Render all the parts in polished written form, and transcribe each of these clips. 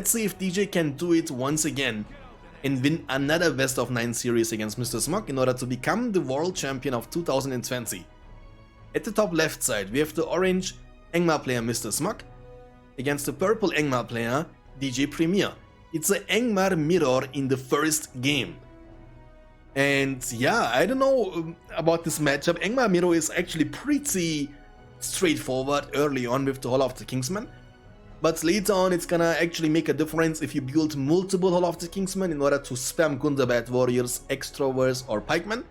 let's see if DJ can do it once again and win another best of 9 series against Mr.SmoKkk in order to become the world champion of 2020. At the top left side, we have the orange Angmar player Mr.SmoKkk against the purple Angmar player DJ Premier. It's an Angmar mirror in the first game. And yeah, I don't know about this matchup. Angmar mirror is actually pretty straightforward early on with the Hall of the Kingsman. But later on it's gonna actually make a difference if you build multiple Hall of the Kingsman in order to spam Gundabad Warriors, Extrovers or Pikemen.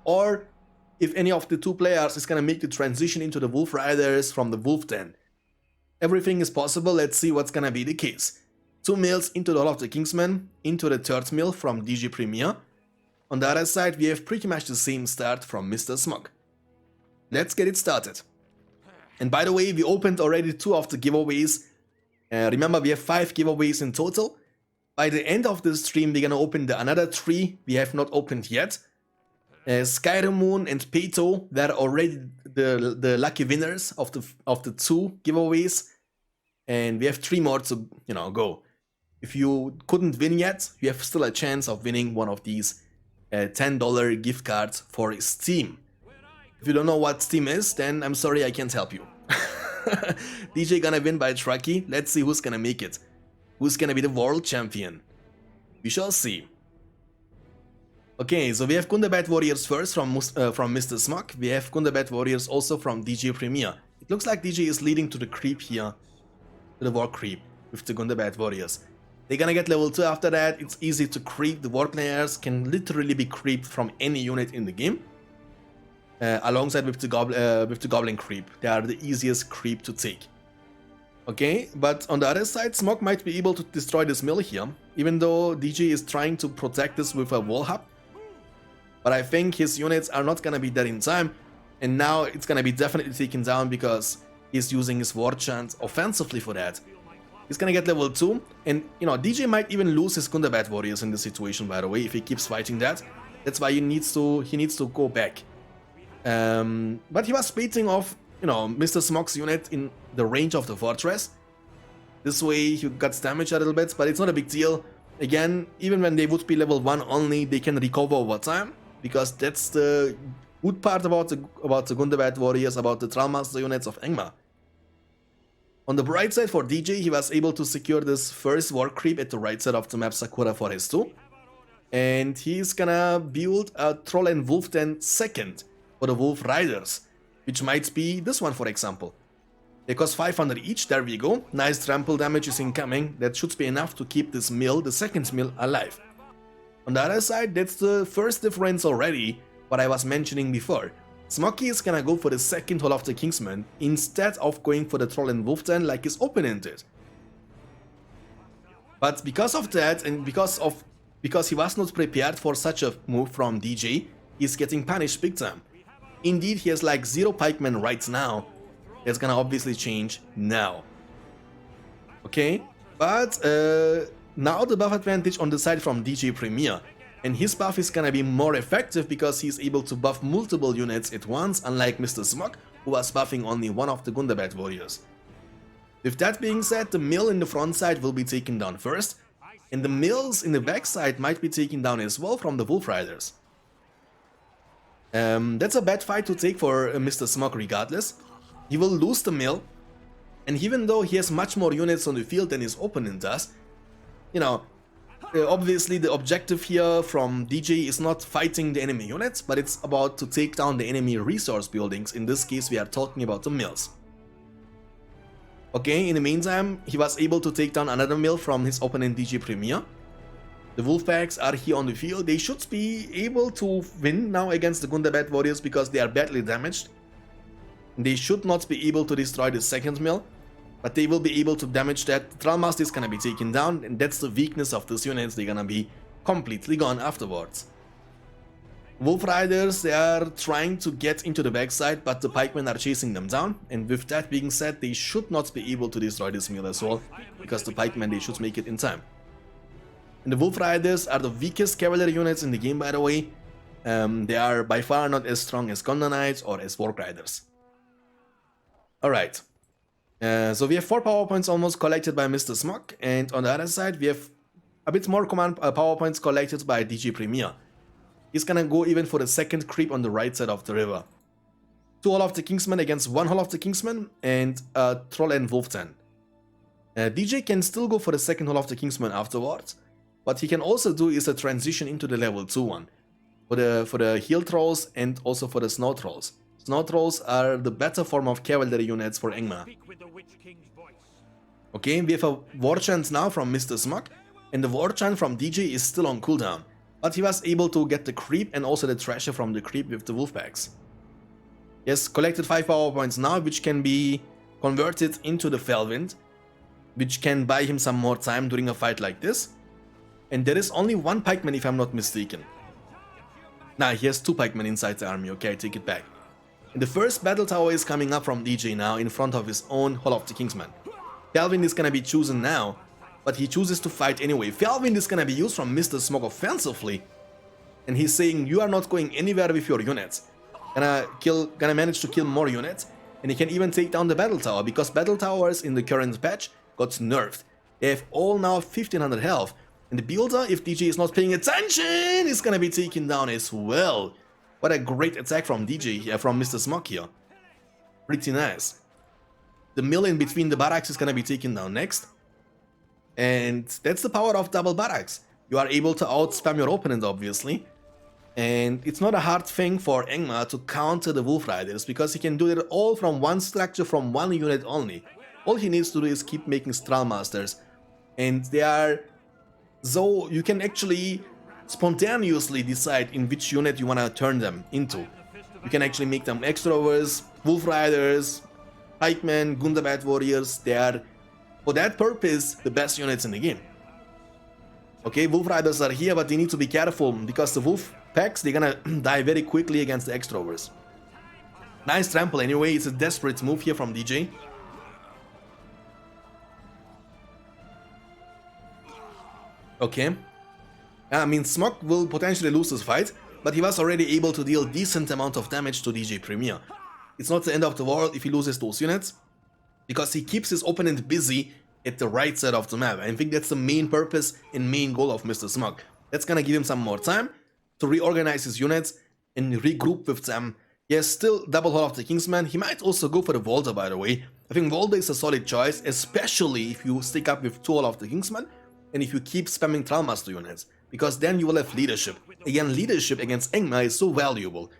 Or if any of the two players is gonna make the transition into the Wolf Riders from the Wolf Den. Everything is possible, let's see what's gonna be the case. 2 mills into the Hall of the Kingsman, into the 3rd mill from DJ Premier. On the other side we have pretty much the same start from Mr.SmoKkk. Let's get it started. And by the way, we opened already 2 of the giveaways. Remember, we have 5 giveaways in total. By the end of the stream, we're gonna open the another 3 we have not opened yet. Skyrim Moon and Peto, they're already the lucky winners of the 2 giveaways. And we have 3 more to go. If you couldn't win yet, you have still a chance of winning one of these $10 gift cards for Steam. If you don't know what Steam is, then I'm sorry I can't help you. DJ gonna win by Trucky. Let's see who's gonna make it. Who's gonna be the world champion? We shall see. Okay, so we have Gundabad Warriors first from Mr.SmoKkk. We have Gundabad Warriors also from DJ Premier. It looks like DJ is leading to the creep here. To the war creep with the Gundabad Warriors. They're gonna get level 2 after that. It's easy to creep. The war players can literally be creeped from any unit in the game. Alongside with the Goblin creep. They are the easiest creep to take. Okay, but on the other side, SmoKkk might be able to destroy this mill here, even though DJ is trying to protect this with a wall hub. But I think his units are not gonna be dead in time, and now it's gonna be definitely taken down because he's using his war chant offensively for that. He's gonna get level 2, and DJ might even lose his Gundabad Warriors in this situation, by the way, if he keeps fighting that. That's why he needs to go back. But he was baiting off, Mr.SmoKkk's unit in the range of the fortress. This way he got damaged a little bit, but it's not a big deal. Again, even when they would be level 1 only, they can recover over time, because that's the good part about the Gundabad Warriors, about the Trollmaster units of Angmar. On the bright side for DJ, he was able to secure this first war creep at the right side of the map Sakura Forest 2. And he's gonna build a Troll and Wolf Den second for the Wolf Riders, which might be this one, for example. They cost 500 each, there we go. Nice trample damage is incoming. That should be enough to keep this mill, the second mill, alive. On the other side, that's the first difference already, what I was mentioning before. SmoKkk is gonna go for the second Hall of the Kingsman instead of going for the Troll and Wolf Den like his opponent did. But because of that, and because he was not prepared for such a move from DJ, he's getting punished big time. Indeed, he has like 0 pikemen right now. That's gonna obviously change now. Okay, but now the buff advantage on the side from DJ Premier. And his buff is gonna be more effective because he's able to buff multiple units at once, unlike Mr.SmoKkk, who was buffing only one of the Gundabad Warriors. With that being said, the mill in the front side will be taken down first, and the mills in the back side might be taken down as well from the Wolf Riders. That's a bad fight to take for Mr.SmoKkk regardless. He will lose the mill, and even though he has much more units on the field than his opponent does, obviously the objective here from DJ is not fighting the enemy units, but it's about to take down the enemy resource buildings. In this case we are talking about the mills. Okay, in the meantime he was able to take down another mill from his opponent DJ Premier. The Wolfpacks are here on the field. They should be able to win now against the Gundabad Warriors because they are badly damaged. They should not be able to destroy the second mill, but they will be able to damage that. The Trollmaster is gonna be taken down, and that's the weakness of these units. They're gonna be completely gone afterwards. Wolf Riders, they are trying to get into the backside, but the pikemen are chasing them down. And with that being said, they should not be able to destroy this mill as well, because the pikemen, they should make it in time. And the Wolf Riders are the weakest cavalry units in the game, by the way. They are by far not as strong as Gondor Knights or as Warg Riders. Alright. So we have 4 power points almost collected by Mr.SmoKkk, and on the other side we have a bit more command power points collected by DJ Premier. He's gonna go even for the second creep on the right side of the river. 2 Hall of the Kingsmen against 1 Hall of the Kingsmen and Troll and Wolftan. DJ can still go for the second Hall of the Kingsmen afterwards. What he can also do is a transition into the level 2 one. For the Heal Trolls and also for the Snow Trolls. Snow Trolls are the better form of cavalry units for Angmar. Okay, we have a War Chant now from Mr.SmoKkk, and the War Chant from DJ is still on cooldown. But he was able to get the creep and also the treasure from the creep with the Wolfpacks. Yes, collected 5 power points now, which can be converted into the Fellwind, which can buy him some more time during a fight like this. And there is only 1 pikeman if I'm not mistaken. Nah, he has 2 pikemen inside the army, okay, I take it back. And the first battle tower is coming up from DJ now in front of his own Hall of the Kingsmen. Fellwind is gonna be chosen now, but he chooses to fight anyway. Fellwind is gonna be used from Mr.SmoKkk offensively. And he's saying, you are not going anywhere with your units. Gonna manage to kill more units. And he can even take down the battle tower, because battle towers in the current patch got nerfed. They have all now 1500 health. And the builder, if DJ is not paying attention, is gonna be taken down as well. What a great attack from DJ here, from Mr.SmoKkk here. Pretty nice. The mill in between the barracks is gonna be taken down next. And that's the power of double barracks. You are able to outspam your opponent, obviously. And it's not a hard thing for Angmar to counter the Wolf Riders, because he can do it all from one structure, from one unit only. All he needs to do is keep making Strahlmasters. And they are... So you can actually spontaneously decide in which unit you want to turn them into. You can actually make them Extrovers, Wolf Riders, Pikemen, Gundabad Warriors. They are, for that purpose, the best units in the game. Okay, Wolf Riders are here, but they need to be careful, because the Wolf packs, they're gonna die very quickly against the Extrovers. Nice trample anyway, it's a desperate move here from DJ. Okay. I mean, SmoKkk will potentially lose this fight, but he was already able to deal decent amount of damage to DJ Premier. It's not the end of the world if he loses those units, because he keeps his opponent busy at the right side of the map. I think that's the main purpose and main goal of Mr.SmoKkk. That's gonna give him some more time to reorganize his units and regroup with them. He has still double Hall of the Kingsman. He might also go for the Volder, by the way. I think Volder is a solid choice, especially if you stick up with 2 Hall of the Kingsman and if you keep spamming Trollmaster units, because then you will have leadership. Again, leadership against Angmar is so valuable,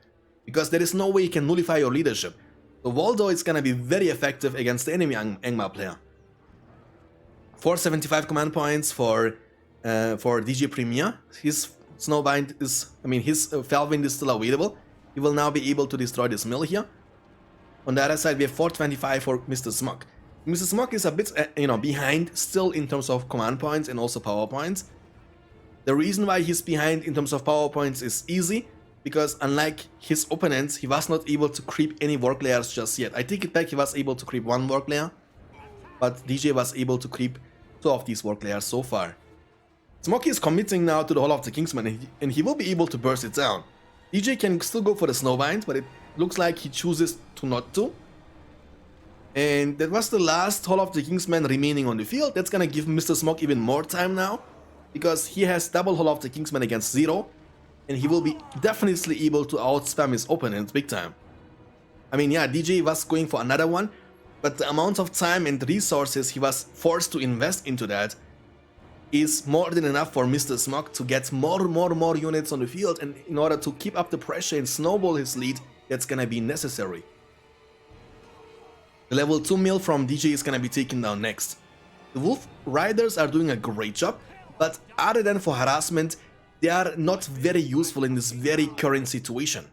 because there is no way you can nullify your leadership. So Volder is gonna be very effective against the enemy Angmar player. 475 command points for DJ Premier. His Snowbind is, his Fellwind is still available. He will now be able to destroy this mill here. On the other side, we have 425 for Mr.SmoKkk. Mr.SmoKkk is a bit, behind still in terms of command points and also power points. The reason why he's behind in terms of power points is easy, because unlike his opponents, he was not able to creep any work layers just yet. I take it back, he was able to creep 1 work layer, but DJ was able to creep 2 of these work layers so far. SmoKkk is committing now to the Hall of the Kingsman, and he will be able to burst it down. DJ can still go for the Snowbind, but it looks like he chooses to not to. And that was the last Hall of the Kingsman remaining on the field. That's gonna give Mr.SmoKkk even more time now, because he has double Hall of the Kingsman against 0, and he will be definitely able to outspam his opponent big time. I mean, yeah, DJ was going for another one, but the amount of time and resources he was forced to invest into that is more than enough for Mr.SmoKkk to get more units on the field, and in order to keep up the pressure and snowball his lead, that's gonna be necessary. The level 2 mill from DJ is gonna be taken down next. The Wolf Riders are doing a great job, but other than for harassment, they are not very useful in this very current situation.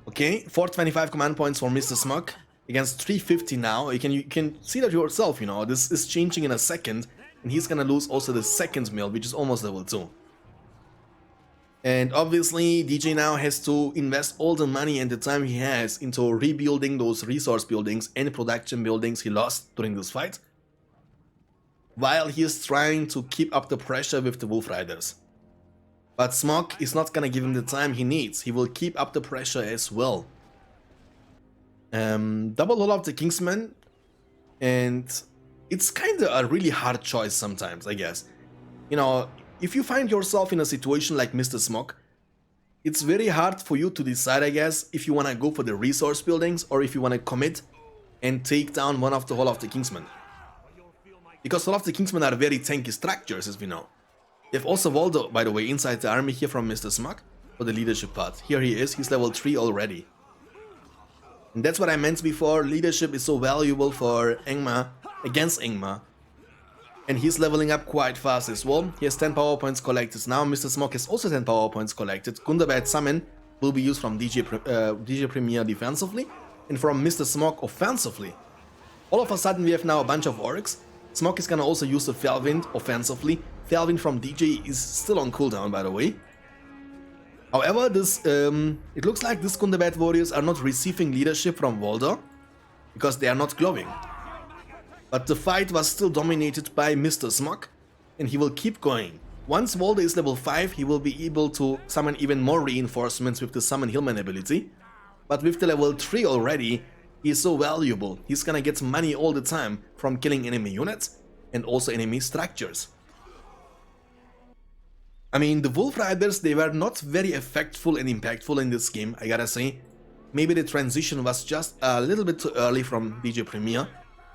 Okay, 425 command points for Mr.SmoKkk against 350 now. You can see that yourself, this is changing in a second, and he's gonna lose also the second mill, which is almost level 2. And obviously, DJ now has to invest all the money and the time he has into rebuilding those resource buildings and production buildings he lost during this fight, while he is trying to keep up the pressure with the Wolf Riders. But SmoKkk is not gonna give him the time he needs. He will keep up the pressure as well. Double Hall of the Kingsman, and it's kind of a really hard choice sometimes, I guess. You know, if you find yourself in a situation like Mr.SmoKkk, it's very hard for you to decide, I guess, if you want to go for the resource buildings or if you want to commit and take down one of the Hall of the Kingsmen. Because Hall of the Kingsmen are very tanky structures, as we know. They have also Waldo, by the way, inside the army here from Mr.SmoKkk for the leadership part. Here he is, he's level 3 already. And that's what I meant before, leadership is so valuable for Angmar, against Angmar. And he's leveling up quite fast as well. He has 10 power points collected. Now Mr.SmoKkk has also 10 power points collected. Gundabad Summon will be used from DJ Premier defensively and from Mr.SmoKkk offensively. All of a sudden we have now a bunch of orcs. SmoKkk is gonna also use the Felwind offensively. Felwind from DJ is still on cooldown, by the way. However, this it looks like these Gundabad warriors are not receiving leadership from Waldo because they are not glowing. But the fight was still dominated by Mr.SmoKkk, and he will keep going. Once Waldo is level 5, he will be able to summon even more reinforcements with the Summon Hillman ability. But with the level 3 already, he is so valuable. He's gonna get money all the time from killing enemy units and also enemy structures. I mean, the Wolf Riders, they were not very effectful and impactful in this game, I gotta say. Maybe the transition was just a little bit too early from DJ Premier.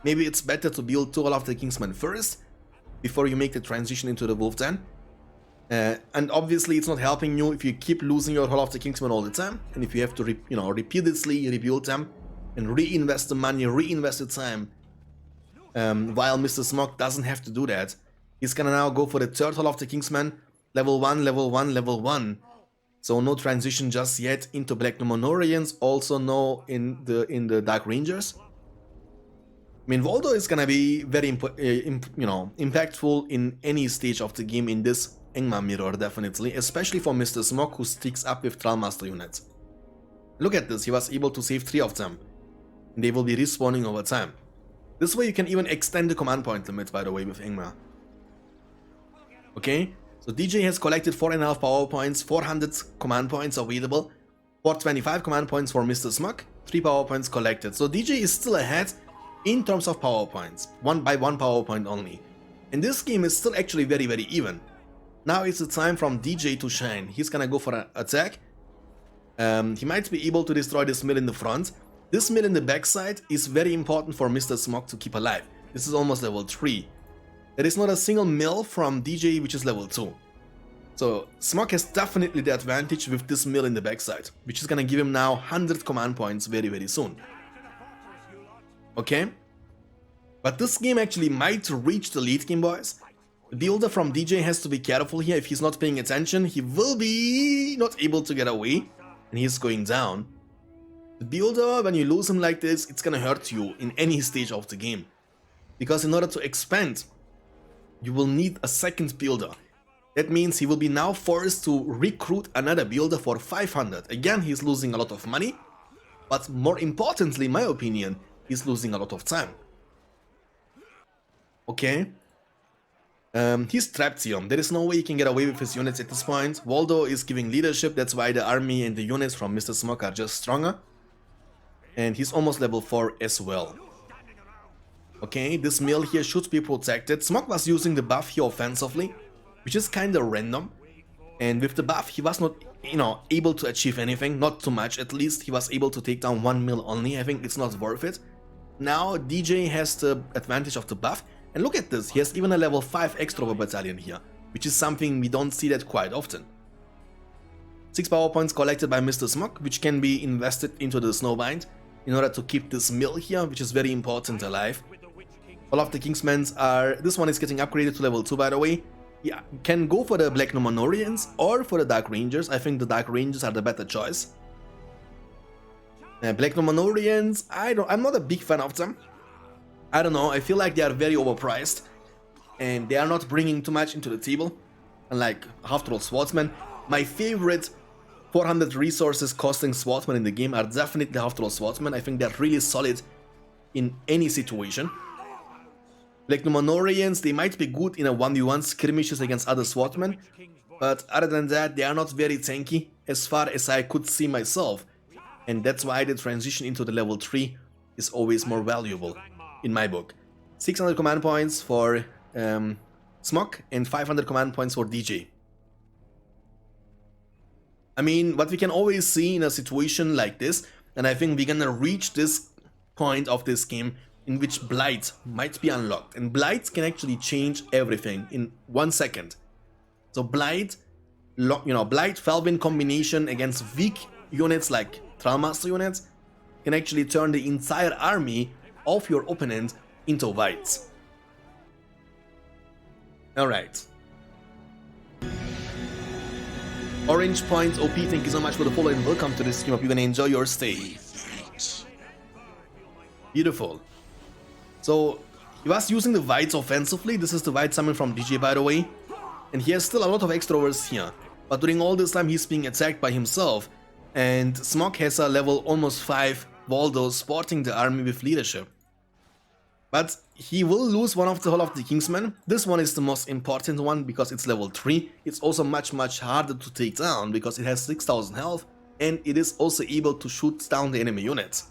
Maybe it's better to build 2 Hall of the Kingsmen first, before you make the transition into the Wolf Den. And obviously it's not helping you if you keep losing your Hall of the Kingsmen all the time, and if you have to repeatedly rebuild them, and reinvest the money, reinvest the time. While Mr.SmoKkk doesn't have to do that. He's gonna now go for the 3rd Hall of the Kingsmen, level 1, level 1, level 1. So no transition just yet into Black Numenorians, also no in the Dark Rangers. I mean, Waldo is gonna be very impactful in any stage of the game in this Angmar mirror, definitely, especially for Mr.SmoKkk, who sticks up with Trollmaster units. Look at this, he was able to save 3 of them. And they will be respawning over time. This way you can even extend the command point limit, by the way, with Angmar. Okay, so DJ has collected 4.5 power points, 400 command points available, 425 command points for Mr.SmoKkk, 3 power points collected. So DJ is still ahead in terms of power points, 1 by 1 power point only. And this game is still actually very, very even. Now it's the time from DJ to shine. He's gonna go for an attack. He might be able to destroy this mill in the front. This mill in the backside is very important for Mr.SmoKkk to keep alive. This is almost level 3. There is not a single mill from DJ which is level 2. So SmoKkk has definitely the advantage with this mill in the backside, which is gonna give him now 100 command points very, very soon. Okay? But this game actually might reach the late game, boys. The builder from DJ has to be careful here. If he's not paying attention, he will be not able to get away, and he's going down. The builder, when you lose him like this, it's gonna hurt you in any stage of the game. Because in order to expand, you will need a second builder. That means he will be now forced to recruit another builder for 500. Again, he's losing a lot of money, but more importantly, in my opinion, he's losing a lot of time. Okay. He's trapped here. There is no way he can get away with his units at this point. Waldo is giving leadership, that's why the army and the units from Mr.SmoKkk are just stronger. And he's almost level 4 as well. Okay, this mill here should be protected. SmoKkk was using the buff here offensively, which is kinda random. And with the buff, he was not, able to achieve anything, not too much at least. He was able to take down 1 mill only. I think it's not worth it. Now DJ has the advantage of the buff. And look at this, he has even a level 5 extra battalion here, which is something we don't see that quite often. 6 power points collected by Mr.SmoKkk, which can be invested into the Snowbind in order to keep this mill here, which is very important alive. All of the Kingsmen are... This one is getting upgraded to level 2, by the way. Yeah, can go for the Black Numenorians or for the Dark Rangers. I think the Dark Rangers are the better choice. Black Numenorians, I'm not a big fan of them. I don't know, I feel like they are very overpriced. And they are not bringing too much into the table. Unlike Half-Troll Swordsmen. My favorite 400 resources costing Swordsmen in the game are definitely Half-Troll Swordsmen. I think they're really solid in any situation. Black Numenorians, they might be good in a 1v1 skirmishes against other Swordsmen. But other than that, they are not very tanky, as far as I could see myself. And that's why the transition into the level 3 is always more valuable, in my book. 600 command points for SmoKkk and 500 command points for DJ. I mean, what we can always see in a situation like this, and I think we're gonna reach this point of this game in which Blight might be unlocked. And Blight can actually change everything in 1 second. So Blight, Blight Felvin combination against weak units like Trollmaster units can actually turn the entire army of your opponent into whites. Alright. Orange Point OP, thank you so much for the follow and welcome to this stream. Hope you're gonna enjoy your stay. Beautiful. So, he was using the whites offensively. This is the white summon from DJ, by the way. And he has still a lot of extroverts here. But during all this time, he's being attacked by himself. And SmoKkk has a level almost 5 Waldo sporting the army with leadership. But he will lose one of the Hall of the Kingsmen. This one is the most important one because it's level 3. It's also much harder to take down because it has 6000 health. And it is also able to shoot down the enemy units.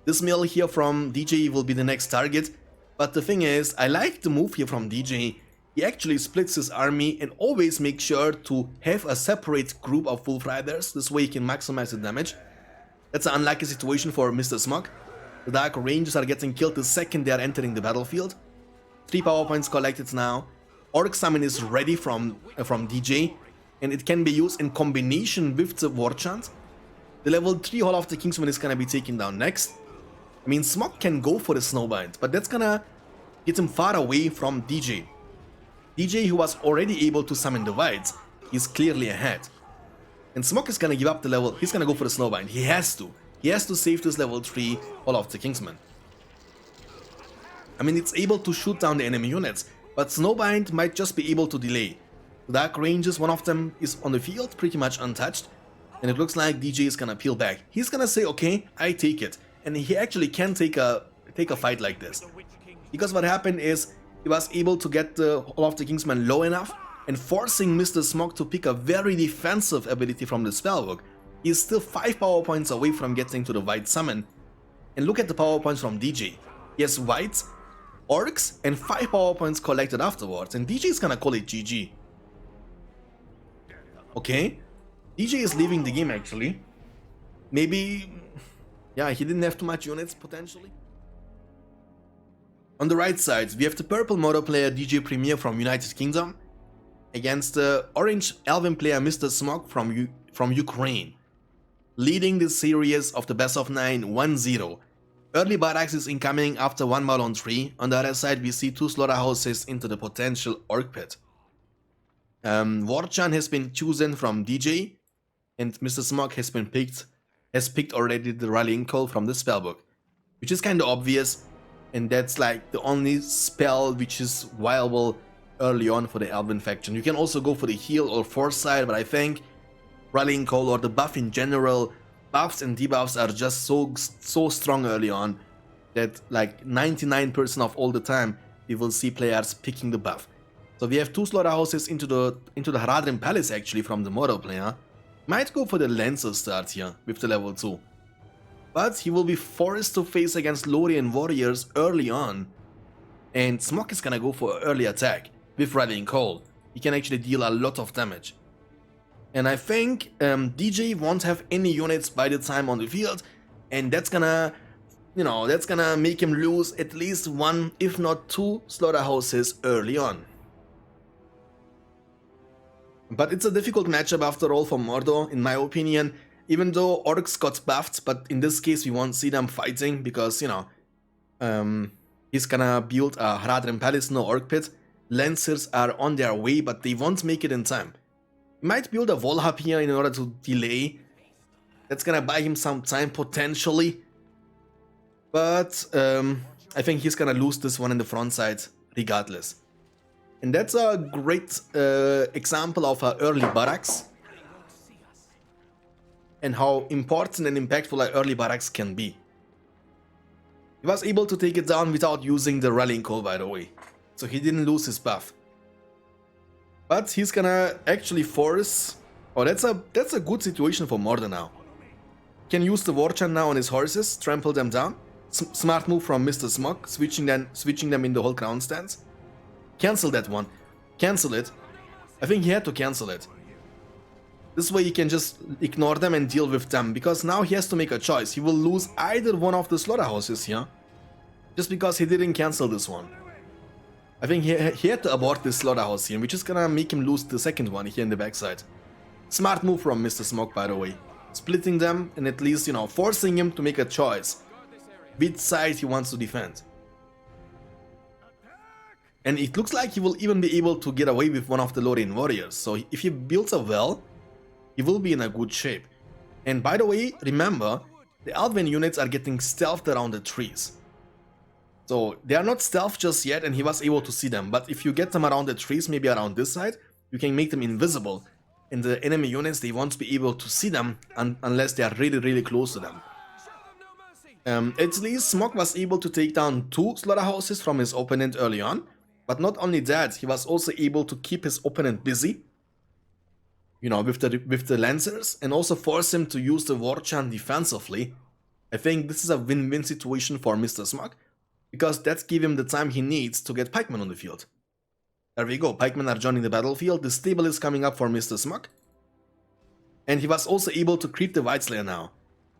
This mill here from DJ will be the next target. But the thing is, I like the move here from DJ. He actually splits his army and always makes sure to have a separate group of Wolf Riders. This way he can maximize the damage. That's an unlucky situation for Mr.SmoKkk. The Dark Rangers are getting killed the second they are entering the battlefield. 3 power points collected now. Orc Summon is ready from DJ. And it can be used in combination with the War Chant. The level 3 Hall of the Kingsman is gonna be taken down next. I mean, SmoKkk can go for the Snowbind, but that's gonna get him far away from DJ. DJ, who was already able to summon the Whites, is clearly ahead. And SmoKkk is gonna give up the level, he's gonna go for the Snowbind, he has to. He has to save this level 3 Hall of the Kingsman. I mean, it's able to shoot down the enemy units, but Snowbind might just be able to delay. The Dark Rangers, one of them is on the field, pretty much untouched. And it looks like DJ is gonna peel back. He's gonna say, okay, I take it. And he actually can take a fight like this. Because what happened is, he was able to get the Hall of the Kingsman low enough and forcing Mr.SmoKkk to pick a very defensive ability from the spellbook. He is still 5 power points away from getting to the White Summon. And look at the power points from DJ. He has Whites, Orcs, and 5 power points collected afterwards. And DJ is gonna call it GG. Okay. DJ is leaving the game actually. Maybe... yeah, he didn't have too much units potentially. On the right side, we have the purple Mordor player DJ Premier from United Kingdom against the orange Elven player Mr.SmoKkk from Ukraine, leading this series of the best of 9 1-0. Early barracks is incoming after 1 mile on 3. On the other side, we see 2 slaughterhouses into the potential Orc Pit. Warchan has been chosen from DJ, and Mr.SmoKkk has picked already the rallying call from the spellbook, which is kind of obvious. And that's like the only spell which is viable early on for the Elven faction. You can also go for the heal or foresight, but I think Rallying Call or the buff in general, buffs and debuffs are just so strong early on that like 99% of all the time we will see players picking the buff. So we have 2 slaughterhouses into the Haradrim Palace actually from the Mordor player. Might go for the Lancer start here with the level 2. But he will be forced to face against Lorien warriors early on. And SmoKkk is gonna go for early attack with Rallying Call. He can actually deal a lot of damage. And I think DJ won't have any units by the time on the field. And that's gonna, that's gonna make him lose at least 1, if not 2 slaughterhouses early on. But it's a difficult matchup after all for Mordor, in my opinion. Even though Orcs got buffed, but in this case we won't see them fighting because, he's gonna build a Haradrim Palace, no Orc Pit. Lancers are on their way, but they won't make it in time. He might build a Volhab here in order to delay. That's gonna buy him some time potentially. But I think he's gonna lose this one in the front side regardless. And that's a great example of an early barracks. And how important and impactful an early barracks can be. He was able to take it down without using the Rallying Call, by the way. So he didn't lose his buff. But he's gonna actually force... Oh, that's a good situation for Mordor now. Can use the war chant now on his horses, trample them down. Smart move from Mr.SmoKkk, switching them in the whole crown stance. Cancel that one. Cancel it. I think he had to cancel it. This way he can just ignore them and deal with them, because now he has to make a choice. He will lose either one of the slaughterhouses here, just because he didn't cancel this one. I think he had to abort this slaughterhouse here, which is gonna make him lose the second one here in the backside. Smart move from Mr.SmoKkk, by the way. Splitting them and at least, you know, forcing him to make a choice which side he wants to defend. And it looks like he will even be able to get away with one of the Lothian warriors. So if he builds a well, he will be in a good shape. And by the way, remember, the Elven units are getting stealthed around the trees. So they are not stealth just yet, and he was able to see them. But if you get them around the trees, maybe around this side, you can make them invisible. And the enemy units, they won't be able to see them unless they are really close to them. At least SmoKkk was able to take down 2 slaughterhouses from his opponent early on. But not only that, he was also able to keep his opponent busy, you know, with the lancers, and also force him to use the war chant defensively. I think this is a win-win situation for Mr.SmoKkk, because that gives him the time he needs to get pikemen on the field. There we go, pikemen are joining the battlefield, the stable is coming up for Mr.SmoKkk. And he was also able to creep the White Slayer now.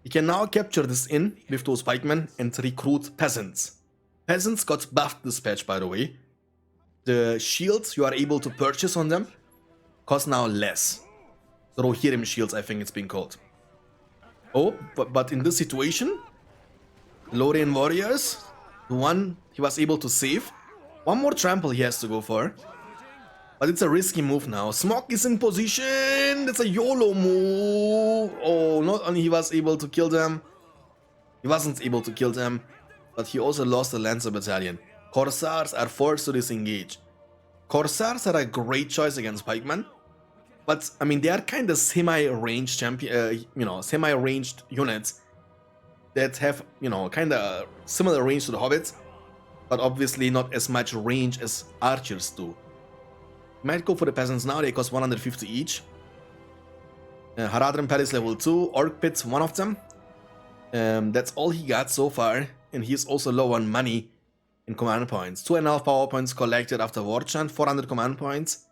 He can now capture this inn with those pikemen and recruit peasants. Peasants got buffed this patch, by the way. The shields you are able to purchase on them cost now less. The Rohirrim shields, I think it's been called. Oh, but in this situation, Lothian warriors, the one he was able to save. One more trample he has to go for. But it's a risky move now. SmoKkk is in position. That's a YOLO move. Oh, not only he was able to kill them, he wasn't able to kill them, but he also lost the Lancer battalion. Corsairs are forced to disengage. Corsairs are a great choice against pikemen, but I mean they are kind of semi-ranged champion, semi-ranged units that have, kind of similar range to the hobbits, but obviously not as much range as archers do. Might go for the peasants now, they cost 150 each. Haradrim Palace level 2, Orc Pits, one of them. That's all he got so far, and he's also low on money and command points. 2.5 power points collected after War Chant, 400 command points.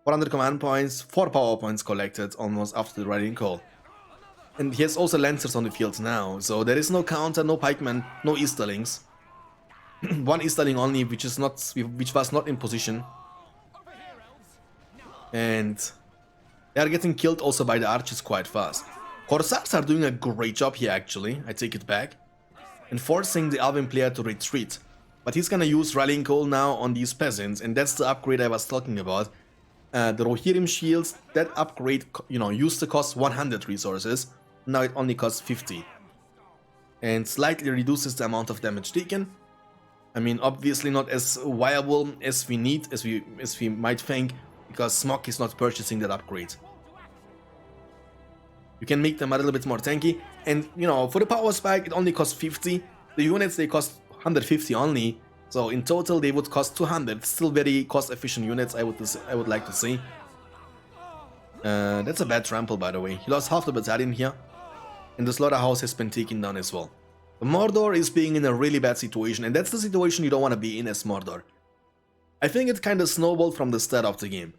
400 command points, 4 power points collected almost after the Rallying Call. And he has also Lancers on the field now, so there is no counter, no pikemen, no Easterlings. One Easterling only, which was not in position. And they are getting killed also by the archers quite fast. Corsairs are doing a great job here actually, I take it back. And forcing the Elven player to retreat. But he's gonna use Rallying Call now on these peasants, and that's the upgrade I was talking about. The Rohirrim shields, that upgrade, used to cost 100 resources. Now it only costs 50. And slightly reduces the amount of damage taken. I mean, obviously not as viable as we need, as we might think, because SmoKkk is not purchasing that upgrade. You can make them a little bit more tanky, and for the power spike it only costs 50. The units, they cost 150 only, so in total they would cost 200. Still very cost efficient units, I would like to say. That's a bad trample, by the way. He lost half the battalion here, and the slaughterhouse has been taken down as well. The Mordor is being in a really bad situation, and that's the situation you don't want to be in as Mordor. I think it kind of snowballed from the start of the game,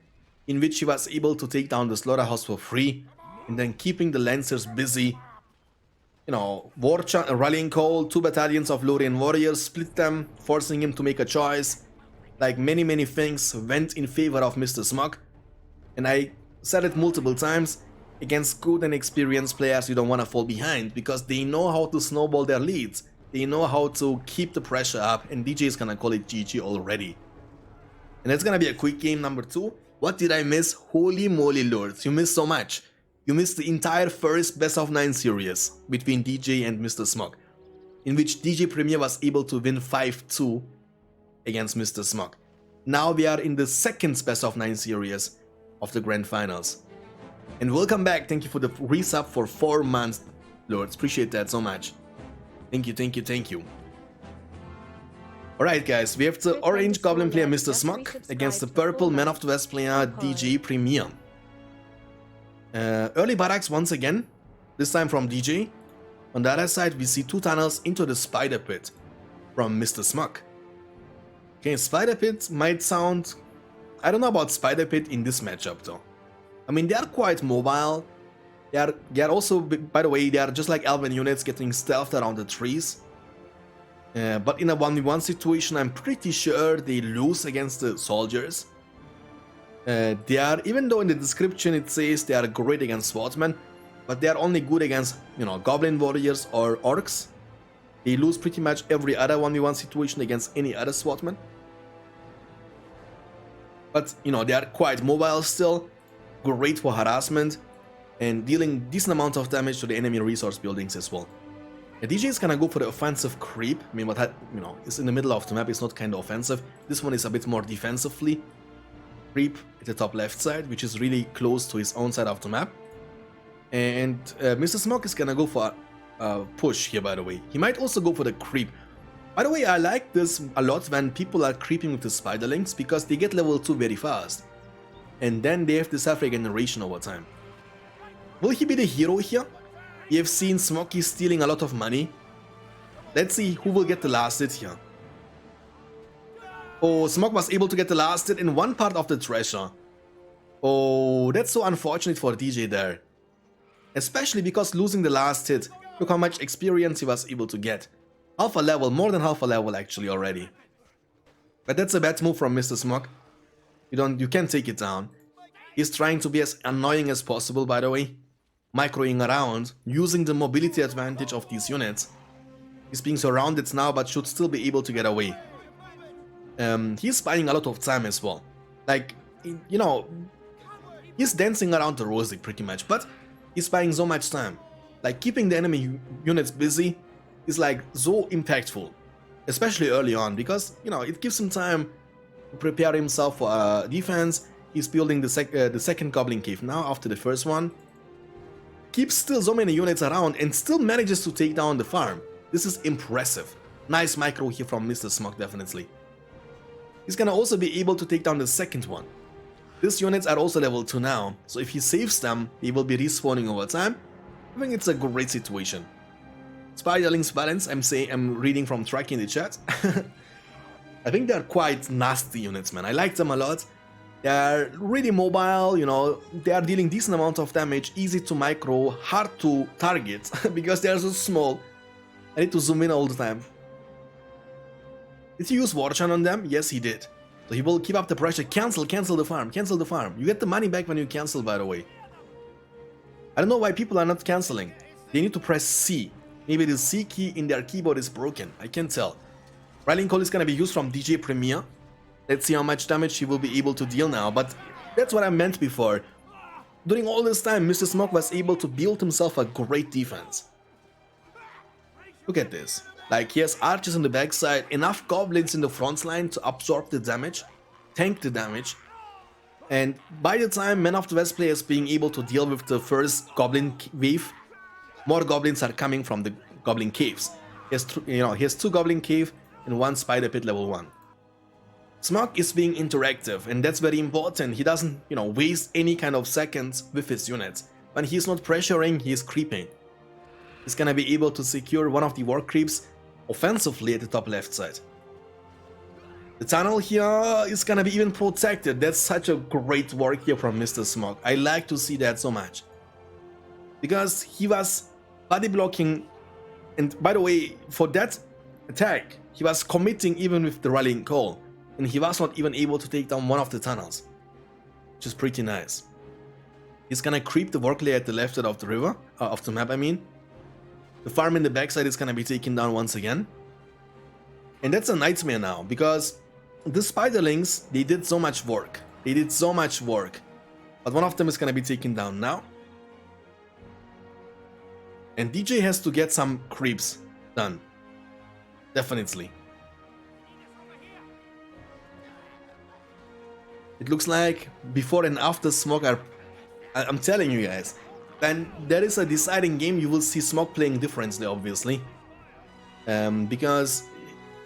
in which he was able to take down the slaughterhouse for free, and then keeping the Lancers busy. War Chant, Rallying Call, 2 battalions of Lothian warriors, split them, forcing him to make a choice. Like many things went in favor of Mr.SmoKkk, and I said it multiple times, against good and experienced players you don't want to fall behind, because they know how to snowball their leads, they know how to keep the pressure up, and DJ is gonna call it GG already. And it's gonna be a quick game number 2. What did I miss? Holy moly lords, you missed so much. You missed the entire first best of 9 series between DJ and Mr.SmoKkk, in which DJ Premier was able to win 5-2 against Mr.SmoKkk. Now we are in the second best of 9 series of the Grand Finals. And welcome back, thank you for the resub for 4 months, lords, appreciate that so much. Thank you. Alright guys, we have the orange Goblin player Mr.SmoKkk against the purple Man of the West player DJ Premier. Early barracks once again. this time from DJ. On the other side, we see 2 tunnels into the spider pit from Mr.SmoKkk. Okay, spider pit might sound... I don't know about spider pit in this matchup though. I mean, they are quite mobile. They are also, by the way, they are just like elven units getting stealthed around the trees. But in a 1v1 situation, I'm pretty sure they lose against the soldiers. They are, even though in the description it says they are great against swordsmen, but they are only good against, you know, goblin warriors or orcs. They lose pretty much every other 1v1 situation against any other swordsman. But, you know, they are quite mobile still, great for harassment, and dealing decent amount of damage to the enemy resource buildings as well. The DJ is gonna go for the offensive creep. I mean, what you know, it's in the middle of the map, it's not kind of offensive. This one is a bit more defensively. Creep at the top left side, which is really close to his own side of the map. And Mr.SmoKkk is gonna go for a push here, by the way. He might also go for the creep. By the way, I like this a lot when people are creeping with the spiderlings, because they get level 2 very fast. And then they have the self-regeneration over time. Will he be the hero here? We have seen SmoKkk stealing a lot of money. Let's see who will get the last hit here. Oh, SmoKkk was able to get the last hit in one part of the treasure. Oh, that's so unfortunate for DJ there. Especially because losing the last hit, look how much experience he was able to get. Half a level, more than half a level actually already. But that's a bad move from Mr.SmoKkk. You can't take it down. He's trying to be as annoying as possible, by the way. Microing around, using the mobility advantage of these units. He's being surrounded now, but should still be able to get away. He's buying a lot of time as well. Like, you know, he's dancing around the rosy pretty much, but he's buying so much time. Like, keeping the enemy units busy is like so impactful, especially early on, because, you know, it gives him time to prepare himself for defense. He's building the second Goblin cave now after the first one. Keeps still so many units around and still manages to take down the farm. This is impressive. Nice micro here from Mr.SmoKkk, definitely. He's gonna also be able to take down the second one. These units are also level 2 now, so if he saves them, they will be respawning over time. I think it's a great situation. Spiderlings balance, I'm reading from Track in the chat. I think they're quite nasty units, man. I like them a lot. They're really mobile, you know, they are dealing decent amount of damage, easy to micro, hard to target, because they are so small. I need to zoom in all the time. Did he use War Chant on them? Yes, he did. So he will keep up the pressure. Cancel the farm, cancel the farm. You get the money back when you cancel, by the way. I don't know why people are not canceling. They need to press C. Maybe the C key in their keyboard is broken, I can't tell. Rallying Call is gonna be used from DJ Premier. Let's see how much damage he will be able to deal now, but that's what I meant before. During all this time, Mr.SmoKkk was able to build himself a great defense. Look at this. Like, he has archers on the backside, enough goblins in the front line to absorb the damage, tank the damage. And by the time Man of the West player is being able to deal with the first goblin wave, more goblins are coming from the goblin caves. He has 2 goblin cave and 1 spider pit level 1. SmoKkk is being interactive, and that's very important. He doesn't, you know, waste any kind of seconds with his units. When he's not pressuring, he's creeping. He's gonna be able to secure one of the war creeps offensively at the top left side. The tunnel here is gonna be even protected. That's such a great work here from Mr.SmoKkk. I like to see that so much. Because he was body blocking, and by the way, for that attack, he was committing even with the rallying call. And he was not even able to take down one of the tunnels, which is pretty nice. He's gonna creep the work layer at the left side of the river, of the map I mean. The farm in the backside is gonna be taken down once again. And that's a nightmare now, because the spiderlings, they did so much work. But one of them is gonna be taken down now. And DJ has to get some creeps done. Definitely. It looks like before and after SmoKkk I'm telling you guys, when there is a deciding game, you will see SmoKkk playing differently, obviously. Because,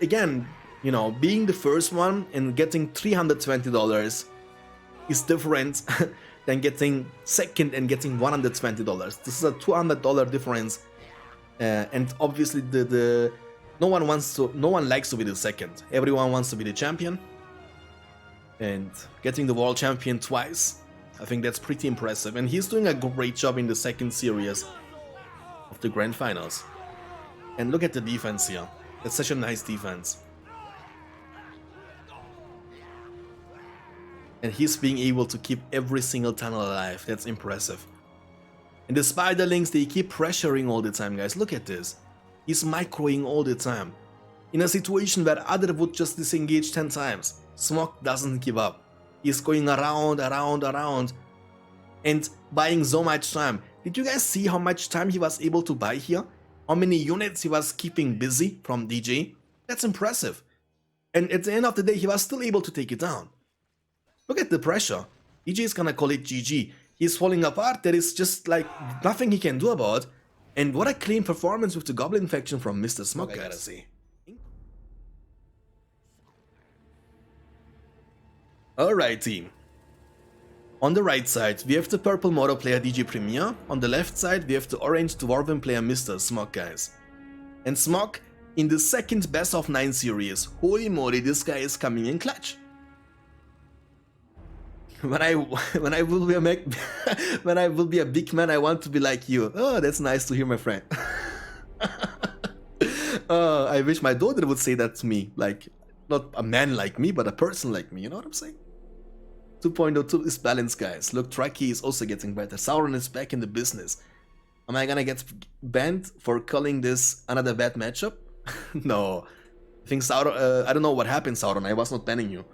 again, you know, being the first one and getting $320 is different than getting second and getting $120. This is a $200 difference, and obviously no one likes to be the second. Everyone wants to be the champion, and getting the world champion twice, I think that's pretty impressive. And he's doing a great job in the second series of the grand finals. And look at the defense here. That's such a nice defense. And he's being able to keep every single tunnel alive. That's impressive. And the spiderlings, they keep pressuring all the time, guys. Look at this. He's microing all the time. In a situation where other would just disengage 10 times, SmoKkk doesn't give up. He's going around, and buying so much time. Did you guys see how much time he was able to buy here? How many units he was keeping busy from DJ? That's impressive. And at the end of the day, he was still able to take it down. Look at the pressure. DJ is gonna call it GG. He's falling apart. There is just like nothing he can do about. And what a clean performance with the Goblin faction from Mr.SmoKkk, I gotta say. Alright, team. On the right side, we have the purple Mordor player DJ Premier. On the left side, we have the orange Dwarven player Mr.SmoKkk, guys. And SmoKkk in the second best of 9 series. Holy moly, this guy is coming in clutch. When I will be a when I will be a big man, I want to be like you. Oh, that's nice to hear, my friend. I wish my daughter would say that to me. Like, not a man like me, but a person like me. You know what I'm saying? 2.02 is balanced, guys. Look, Truckee is also getting better. Sauron is back in the business. Am I gonna get banned for calling this another bad matchup? No. I think Sauron, I don't know what happened, Sauron. I was not banning you.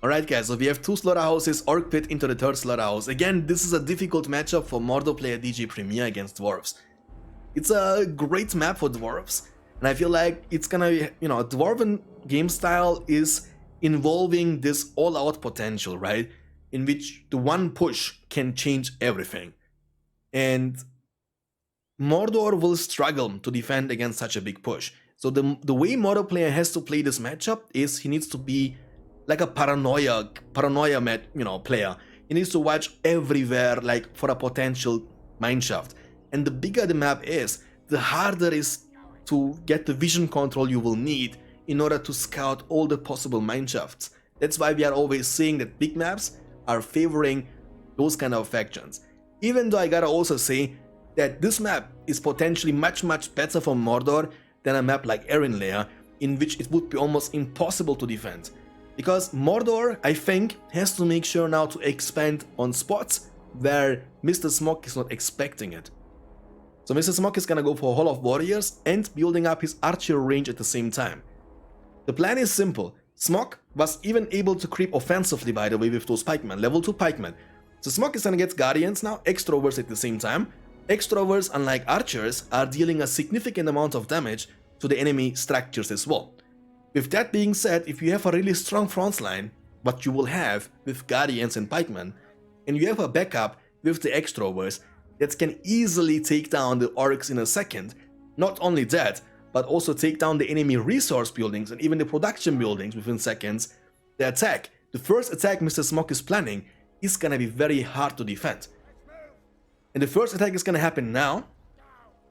Alright, guys, so we have 2 slaughterhouses, Orc Pit into the 3rd slaughterhouse. Again, this is a difficult matchup for Mordor player DJ Premier against Dwarves. It's a great map for Dwarves, and I feel like it's gonna be, you know, Dwarven game style is involving this all-out potential, right? In which the one push can change everything. And Mordor will struggle to defend against such a big push. So the way Mordor player has to play this matchup is he needs to be like a paranoia player. He needs to watch everywhere, like for a potential mineshaft. And the bigger the map is, the harder it is to get the vision control you will need in order to scout all the possible mineshafts. That's why we are always saying that big maps are favoring those kind of factions. Even though I gotta also say that this map is potentially much better for Mordor than a map like Erinlair, in which it would be almost impossible to defend. Because Mordor, I think, has to make sure now to expand on spots where Mr.SmoKkk is not expecting it. So Mr.SmoKkk is gonna go for Hall of Warriors and building up his archer range at the same time. The plan is simple. SmoKkk was even able to creep offensively, by the way, with those pikemen, level 2 pikemen. So SmoKkk is gonna get Guardians now, Extrovers at the same time. Extrovers, unlike archers, are dealing a significant amount of damage to the enemy structures as well. With that being said, if you have a really strong front line, what you will have with Guardians and pikemen, and you have a backup with the Extrovers that can easily take down the Orcs in a second, not only that, but also take down the enemy resource buildings and even the production buildings within seconds, the first attack Mr.SmoKkk is planning is gonna be very hard to defend. And the first attack is gonna happen now.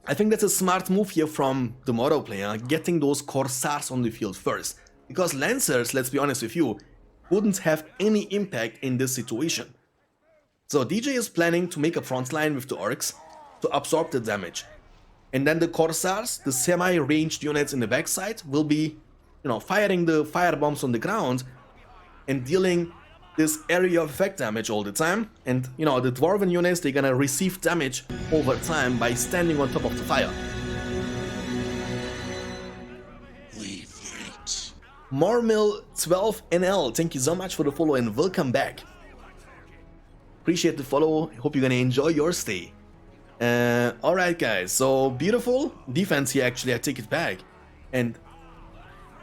I think that's a smart move here from the Mordor player, getting those Corsairs on the field first. Because Lancers, let's be honest with you, wouldn't have any impact in this situation. So DJ is planning to make a front line with the Orcs to absorb the damage. And then the Corsairs, the semi-ranged units in the backside, will be, you know, firing the fire bombs on the ground and dealing this area of effect damage all the time. And, you know, the Dwarven units, they're gonna receive damage over time by standing on top of the fire. Mormill12NL, thank you so much for the follow and welcome back. Appreciate the follow, hope you're gonna enjoy your stay. Alright guys, so beautiful defense here actually, I take it back. And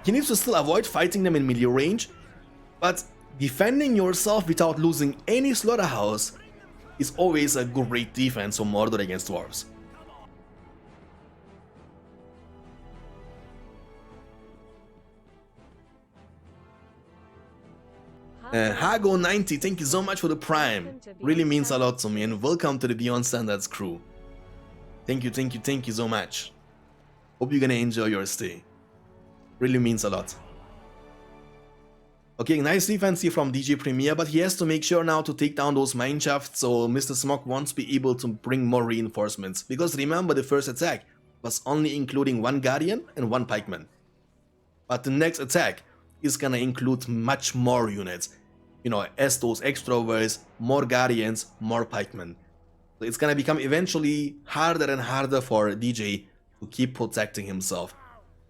he needs to still avoid fighting them in melee range, but defending yourself without losing any slaughterhouse is always a great defense for Mordor against Dwarves. Hago90, thank you so much for the Prime. Really means a lot to me, and welcome to the BeyondStandards crew. Thank you so much. Hope you're gonna enjoy your stay. Really means a lot. Okay, nice defense here from DJ Premier, but he has to make sure now to take down those mine shafts, so Mr.SmoKkk wants to be able to bring more reinforcements. Because remember, the first attack was only including one Guardian and one Pikeman. But the next attack is gonna include much more units. You know, as those extra warriors, more Guardians, more Pikemen. So it's gonna become eventually harder and harder for DJ to keep protecting himself,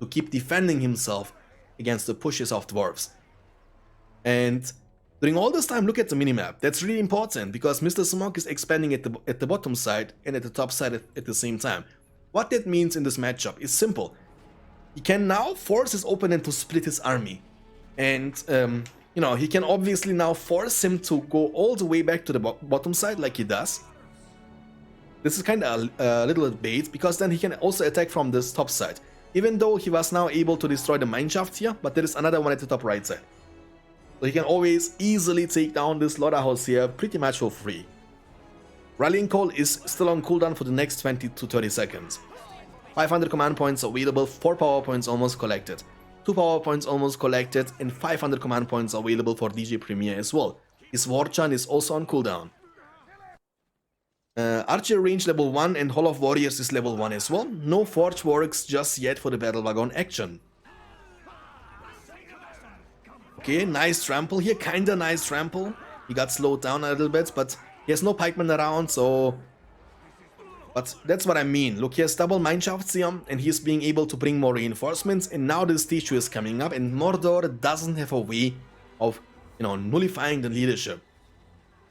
to keep defending himself against the pushes of dwarves. And during all this time, look at the minimap. That's really important because Mr.SmoKkk is expanding at the bottom side and at the top side at the same time. What that means in this matchup is simple. He can now force his opponent to split his army. And you know, he can obviously now force him to go all the way back to the bottom side like he does. This is kind of a little bit bait, because then he can also attack from this top side. Even though he was now able to destroy the mineshaft here, but there is another one at the top right side. So he can always easily take down this LotR house here pretty much for free. Rallying Call is still on cooldown for the next 20 to 30 seconds. 500 command points available, 4 power points almost collected. 2 power points almost collected, and 500 command points available for DJ Premier as well. His War Chant is also on cooldown. Archer range level 1 and Hall of Warriors is level 1 as well. No Forge works just yet for the Battle Wagon action. Okay, nice trample here, kinda nice trample. He got slowed down a little bit, but he has no pikemen around, so... But that's what I mean. Look, he has double mineshafts here, and he's being able to bring more reinforcements, and now this T2 is coming up, and Mordor doesn't have a way of, you know, nullifying the leadership.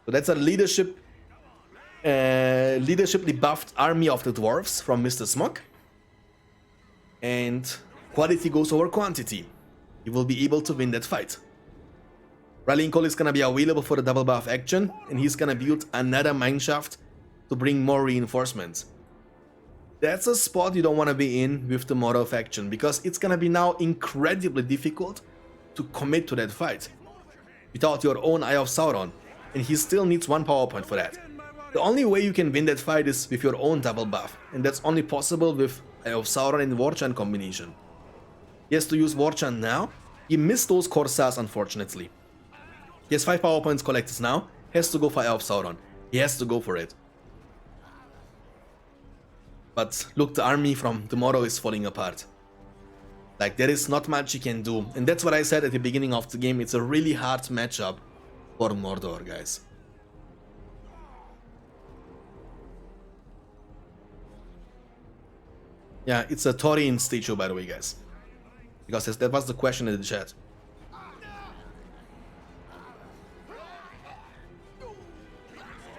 So that's a leadershiply buffed army of the dwarves from Mr.SmoKkk. And quality goes over quantity. He will be able to win that fight. Rallying Call is gonna be available for the double buff action, and he's gonna build another mineshaft to bring more reinforcements. That's a spot you don't want to be in with the Mordor faction, because it's gonna be now incredibly difficult to commit to that fight without your own Eye of Sauron, and he still needs 1 power point for that. The only way you can win that fight is with your own double buff, and that's only possible with Eye of Sauron and War Chant combination. He has to use War Chant now. He missed those Corsairs, unfortunately. He has 5 power points collected now, has to go for Eye of Sauron. He has to go for it. But look, the army from tomorrow is falling apart. Like, there is not much he can do. And that's what I said at the beginning of the game. It's a really hard matchup for Mordor, guys. Yeah, it's a Taurian statue, by the way, guys. Because that was the question in the chat.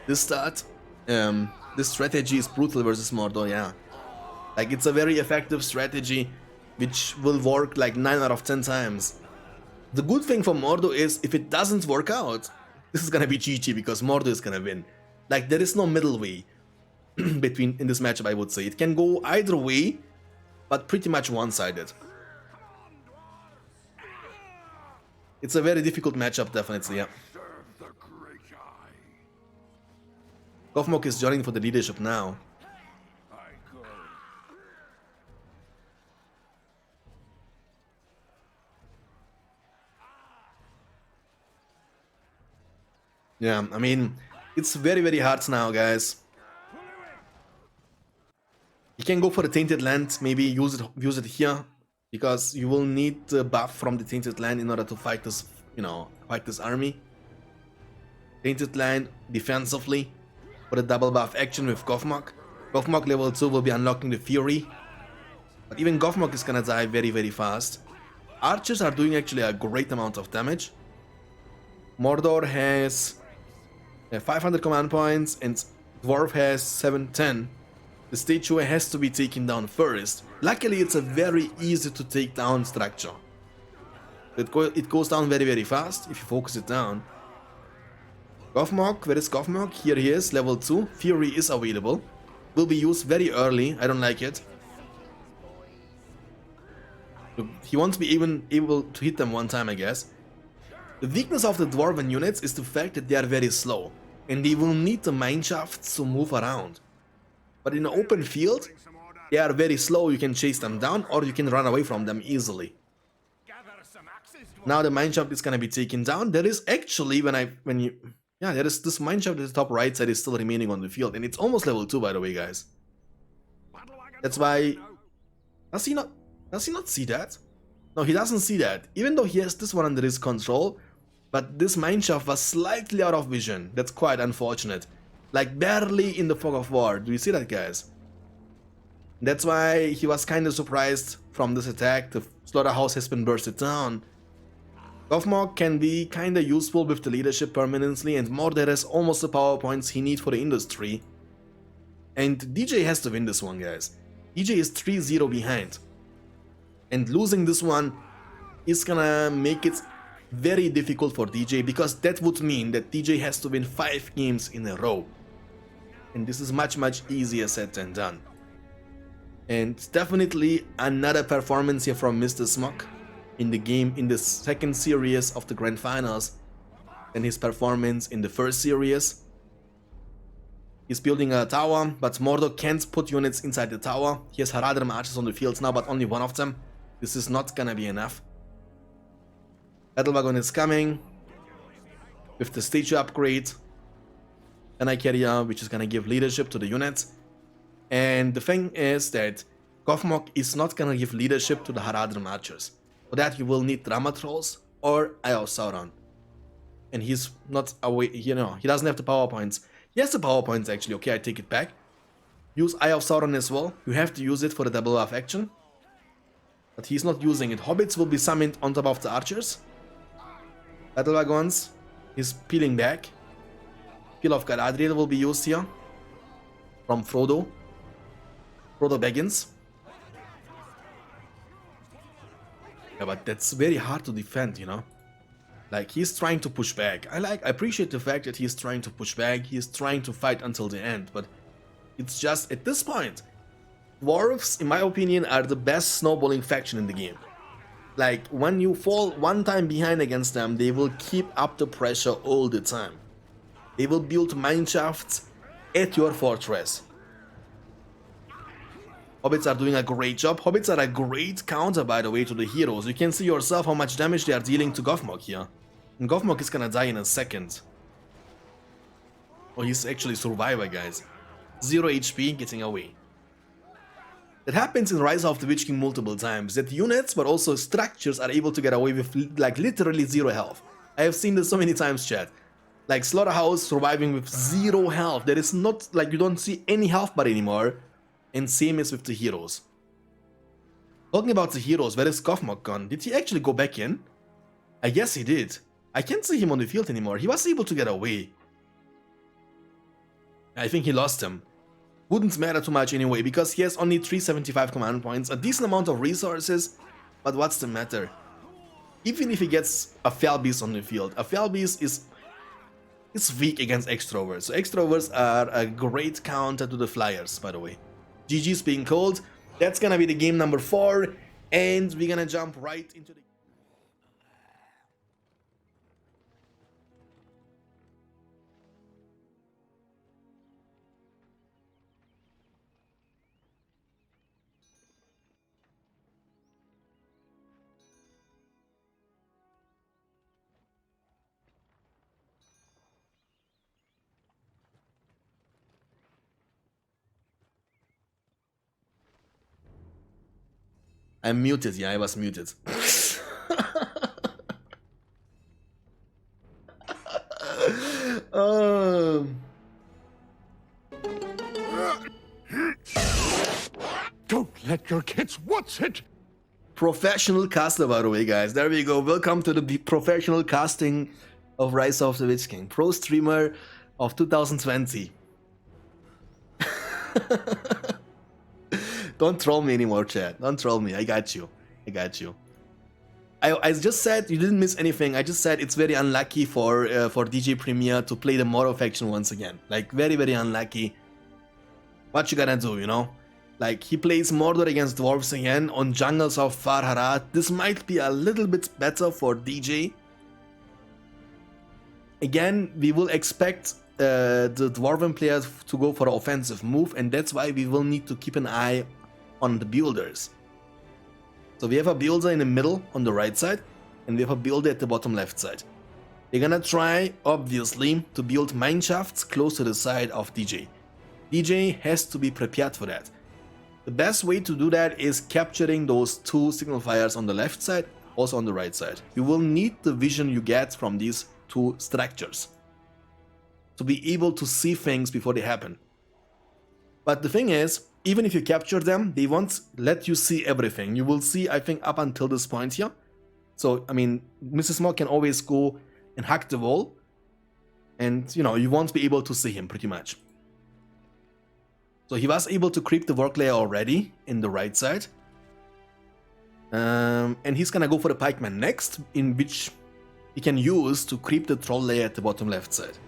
This start, this strategy is brutal versus Mordor, yeah. Like, it's a very effective strategy which will work like 9 out of 10 times. The good thing for Mordor is, if it doesn't work out, this is gonna be GG because Mordor is gonna win. Like, there is no middle way in this matchup, I would say. It can go either way, but pretty much one-sided. It's a very difficult matchup, definitely, yeah. Goblin is joining for the leadership now. Yeah, I mean, it's very, very hard now, guys. You can go for the Tainted Land, maybe use it here, because you will need the buff from the Tainted Land in order to fight this, you know, fight this army. Tainted Land defensively. For the double buff action with Goblin. Goblin level 2 will be unlocking the Fury. But even Goblin is gonna die very, very fast. Archers are doing actually a great amount of damage. Mordor has 500 command points and Dwarf has 710. The statue has to be taken down first. Luckily, it's a very easy to take down structure. It goes down very, very fast if you focus it down. Goblin, where is Goblin? Here he is, level 2. Fury is available. Will be used very early. I don't like it. He won't be even able to hit them one time, I guess. The weakness of the Dwarven units is the fact that they are very slow, and they will need the mineshafts to move around. But in an open field, they are very slow, you can chase them down or you can run away from them easily. Now the mineshaft is gonna be taken down. There is actually, there is this mineshaft at the top right side is still remaining on the field, and it's almost level 2 by the way, guys. That's why, does he not see that? No, he doesn't see that, even though he has this one under his control, but this mineshaft was slightly out of vision. That's quite unfortunate. Like barely in the fog of war. Do you see that, guys? That's why he was kind of surprised from this attack. The slaughterhouse has been bursted down. SmoKkk can be kinda useful with the leadership permanently, and Mordor has almost the power points he needs for the industry. And DJ has to win this one, guys. DJ is 3-0 behind. And losing this one is gonna make it very difficult for DJ, because that would mean that DJ has to win 5 games in a row. And this is much easier said than done. And definitely another performance here from Mr.SmoKkk in the game, in the second series of the Grand Finals, and his performance in the first series. He's building a tower, but Mordor can't put units inside the tower. He has Haradrim archers on the fields now, but only one of them. This is not gonna be enough. Battle Wagon is coming with the statue upgrade, and I carrier, which is gonna give leadership to the units. And the thing is that SmoKkk is not gonna give leadership to the Haradrim archers. For that you will need Drama Trolls or Eye of Sauron. And he's not away, he doesn't have the power points. He has the power points actually, okay, I take it back. Use Eye of Sauron as well. You have to use it for the double buff action. But he's not using it. Hobbits will be summoned on top of the archers. Battle Wagons, he's peeling back. Peel of Galadriel will be used here. From Frodo Baggins. Yeah, but that's very hard to defend, Like, he's trying to push back. I appreciate the fact that he's trying to push back. He's trying to fight until the end, but it's just, at this point, Dwarves, in my opinion, are the best snowballing faction in the game. Like, when you fall one time behind against them, they will keep up the pressure all the time. They will build mineshafts at your fortress. Hobbits are doing a great job. Hobbits are a great counter, by the way, to the heroes. You can see yourself how much damage they are dealing to SmoKkk here. And SmoKkk is gonna die in a second. Oh, he's actually a survivor, guys. 0 HP, getting away. That happens in Rise of the Witch King multiple times, that units but also structures are able to get away with like literally 0 health. I have seen this so many times, chat. Like Slaughterhouse surviving with 0 health. There is not, like, you don't see any health bar anymore. And same as with the heroes. Talking about the heroes, where is SmoKkk gone? Did he actually go back in? I guess he did. I can't see him on the field anymore. He was able to get away. I think he lost him. Wouldn't matter too much anyway, because he has only 375 command points, a decent amount of resources, but what's the matter? Even if he gets a Fell Beast on the field, a Fell Beast is weak against Extroverts. So Extroverts are a great counter to the Flyers, by the way. GG's being called. That's gonna be the game number 4, and we're gonna jump right into the... I'm muted, yeah, I was muted. Don't let your kids watch it! Professional caster, by the way, guys. There we go. Welcome to the professional casting of Rise of the Witch King. Pro streamer of 2020. Don't troll me anymore, chat. Don't troll me. I got you. I got you. I just said you didn't miss anything. I just said it's very unlucky for DJ Premier to play the Mordor faction once again. Like, very, very unlucky. What you gonna do, Like, he plays Mordor against Dwarves again on Jungles of Farharat. This might be a little bit better for DJ. again, we will expect the Dwarven players to go for an offensive move, and that's why we will need to keep an eye on the builders. So we have a builder in the middle on the right side, and we have a builder at the bottom left side. They're gonna try, obviously, to build mineshafts close to the side of DJ. DJ has to be prepared for that. The best way to do that is capturing those two signal fires on the left side, also on the right side. You will need the vision you get from these two structures to be able to see things before they happen. But the thing is, even if you capture them, they won't let you see everything. You will see, I think, up until this point here. So, I mean, Mr.SmoKkk can always go and hack the wall, and, you know, you won't be able to see him, pretty much. So he was able to creep the work layer already in the right side. And he's gonna go for the pikeman next, in which he can use to creep the troll layer at the bottom left side.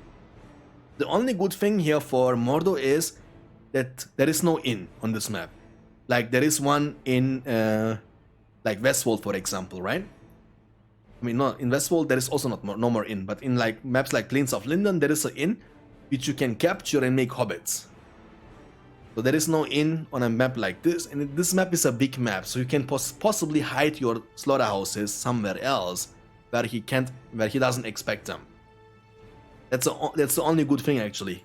The only good thing here for Mordor is that there is no inn on this map. Like, there is one in, like, Westwold, for example, right? I mean, no, in Westwold there is also no more inn, but in, like, maps like Plains of Linden, there is an inn which you can capture and make hobbits. So there is no inn on a map like this, and this map is a big map, so you can possibly hide your slaughterhouses somewhere else where he doesn't expect them. That's the only good thing, actually.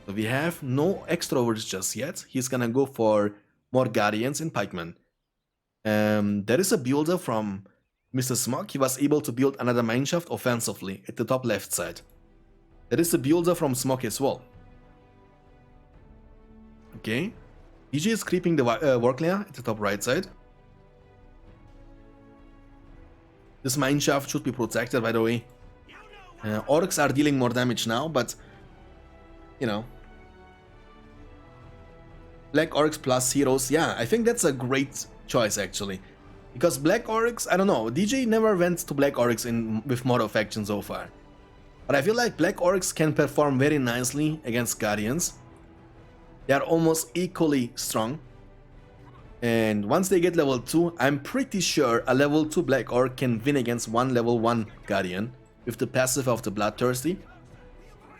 So we have no extroverts just yet. He's gonna go for more guardians and pikemen. There is a builder from Mr.SmoKkk. He was able to build another mineshaft offensively at the top left side. There is a builder from SmoKkk as well. Okay, DJ is creeping the work layer at the top right side. This mineshaft should be protected, by the way. Orcs are dealing more damage now, but, you know. Black Orcs plus heroes, yeah, I think that's a great choice, actually. Because Black Orcs, I don't know, DJ never went to Black Orcs with Mordor faction so far. But I feel like Black Orcs can perform very nicely against Guardians. They are almost equally strong. And once they get level 2, I'm pretty sure a level 2 Black Orc can win against one level 1 Guardian with the passive of the Bloodthirsty,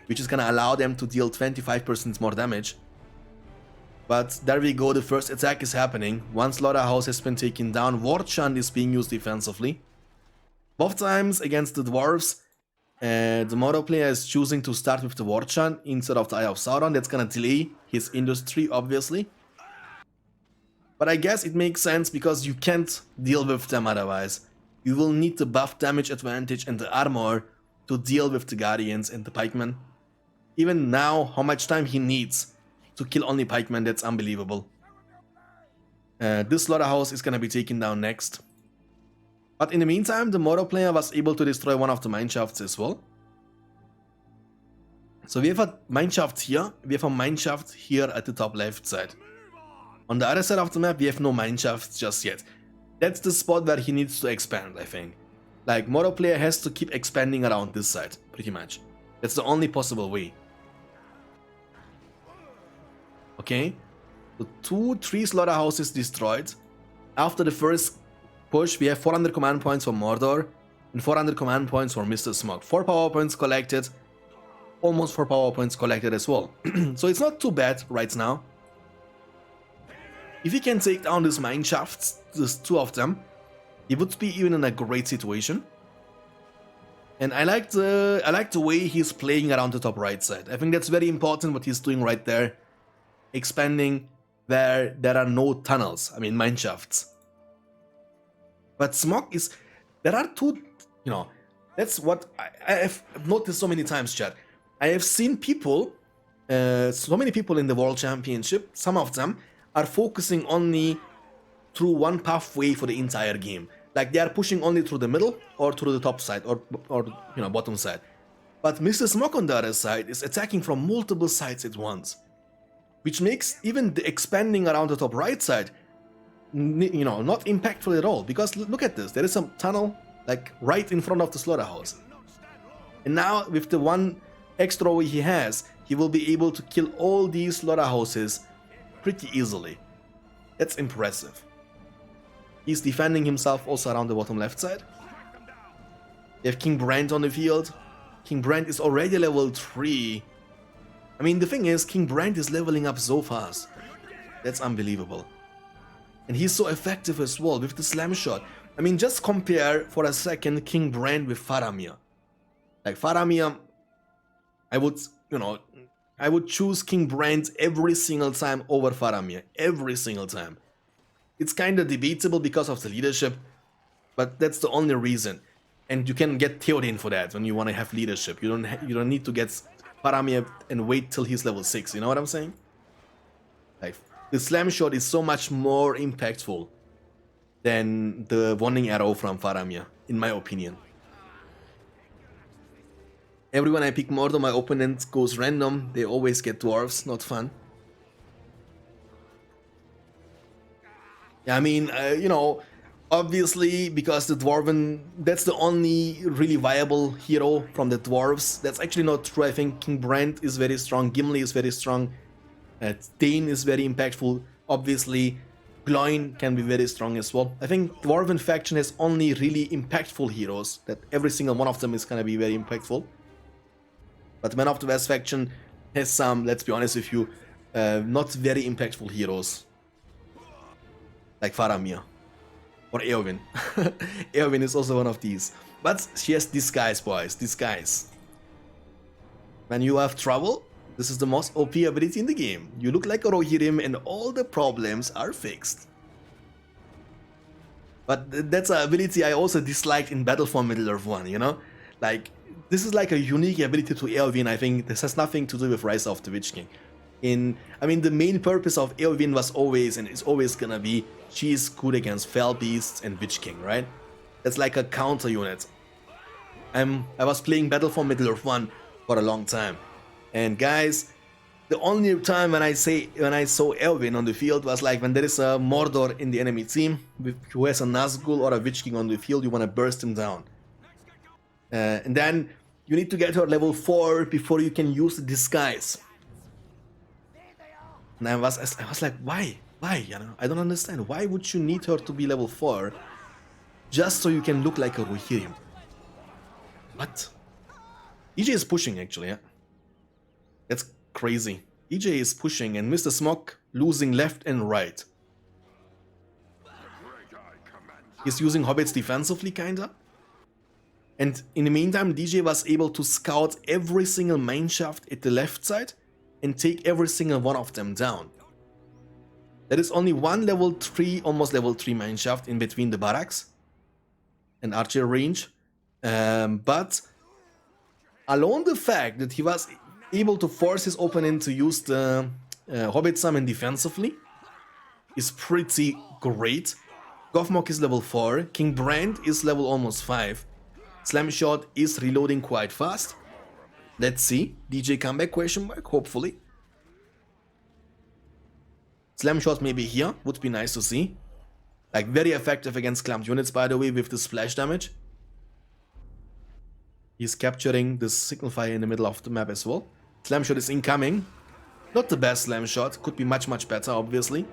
which is gonna allow them to deal 25% more damage. But there we go, the first attack is happening. One slaughterhouse has been taken down, War Chant is being used defensively. Both times against the dwarves, the Mordor player is choosing to start with the War Chant instead of the Eye of Sauron. That's gonna delay his industry, obviously. But I guess it makes sense because you can't deal with them otherwise. You will need the buff damage advantage and the armor to deal with the Guardians and the Pikemen. Even now, how much time he needs to kill only pikemen, that's unbelievable. This slaughterhouse is gonna be taken down next. But in the meantime, the Mordor player was able to destroy one of the mineshafts as well. So we have a mineshaft here, we have a mineshaft here at the top left side. On the other side of the map, we have no mineshafts just yet. That's the spot where he needs to expand, I think. Like, Mordor player has to keep expanding around this side, pretty much. That's the only possible way. Okay, so 3 slaughterhouses destroyed. After the first push, we have 400 command points for Mordor and 400 command points for Mr.SmoKkk. 4 power points collected, almost 4 power points collected as well. So it's not too bad right now. If he can take down these mineshafts, these 2 of them, he would be even in a great situation. And I like the way he's playing around the top right side. I think that's very important what he's doing right there. Expanding where there are no tunnels, I mean mineshafts. But SmoKkk is, there are 2, you know, that's what I have noticed so many times, chat. I have seen people, so many people in the World Championship, some of them are focusing only through one pathway for the entire game. Like, they are pushing only through the middle or through the top side or you know, bottom side. But Mr.SmoKkk on the other side is attacking from multiple sides at once. Which makes even the expanding around the top right side, you know, not impactful at all. Because look at this, there is some tunnel like right in front of the slaughterhouse. And now with the one extra way he has, he will be able to kill all these slaughterhouses pretty easily. That's impressive. He's defending himself also around the bottom left side. You have King Brand on the field. King Brand is already level 3. I mean, the thing is, King Brand is leveling up so fast. That's unbelievable. And he's so effective as well with the slam shot. I mean, just compare for a second King Brand with Faramir. Like Faramir, I would choose King Brand every single time over Faramir. Every single time. It's kinda debatable because of the leadership, but that's the only reason. And you can get Theoden for that when you want to have leadership. You don't need to get Faramir and wait till he's level 6, you know what I'm saying? Like, the slam shot is so much more impactful than the warning arrow from Faramir, in my opinion. Every when I pick Mordor, my opponent goes random. They always get dwarves, not fun. Yeah, I mean, obviously, because the Dwarven, that's the only really viable hero from the dwarves. That's actually not true. I think King Brand is very strong, Gimli is very strong, Dane is very impactful. Obviously, Gloin can be very strong as well. I think Dwarven faction has only really impactful heroes, that every single one of them is gonna be very impactful. But Man of the West faction has some, let's be honest with you, not very impactful heroes. Like Faramir. Or Eowyn. Eowyn is also one of these. But she has disguise, boys. Disguise. When you have trouble, this is the most OP ability in the game. You look like a Rohirrim and all the problems are fixed. But that's an ability I also disliked in Battle for Middle-earth 1, you know? Like, this is like a unique ability to Eowyn. I think this has nothing to do with Rise of the Witch King. I mean, the main purpose of Eowyn was always, and is always gonna be, she is good against Fell Beasts and Witch King, right? That's like a counter unit. I was playing Battle for Middle-earth 1 for a long time. And guys, the only time when I saw Eowyn on the field was like when there is a Mordor in the enemy team who has a Nazgul or a Witch King on the field, you wanna burst him down. And then you need to get her level 4 before you can use the disguise. And I was like, why? Why? You know, I don't understand. Why would you need her to be level 4 just so you can look like a Rohirrim? What? EJ is pushing actually, yeah. That's crazy. EJ is pushing and Mr.SmoKkk losing left and right. He's using hobbits defensively kinda. And in the meantime, DJ was able to scout every single mineshaft at the left side and take every single one of them down. There is only one level 3, almost level 3 mineshaft in between the barracks and archer range. But alone the fact that he was able to force his opponent to use the Hobbit Summon defensively is pretty great. Gothmog is level 4, King Brand is level almost 5. Slam Shot is reloading quite fast. Let's see. DJ comeback question mark, hopefully. Slam Shot maybe here, would be nice to see. Like very effective against clumped units by the way with the splash damage. He's capturing the signal fire in the middle of the map as well. Slam Shot is incoming. Not the best Slam Shot, could be much better obviously.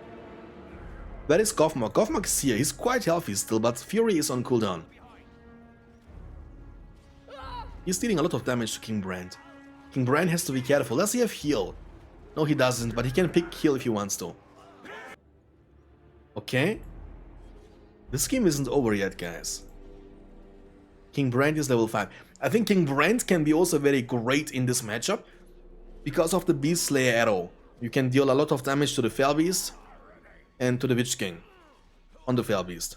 Where is Gothmog? Gothmog is here, he's quite healthy still, but Fury is on cooldown. He's dealing a lot of damage to King Brand. King Brand has to be careful. Does he have heal? No, he doesn't, but he can pick heal if he wants to. Okay. This game isn't over yet, guys. King Brand is level 5. I think King Brand can be also very great in this matchup because of the Beast Slayer arrow. You can deal a lot of damage to the Fell Beast and to the Witch King on the Fell Beast.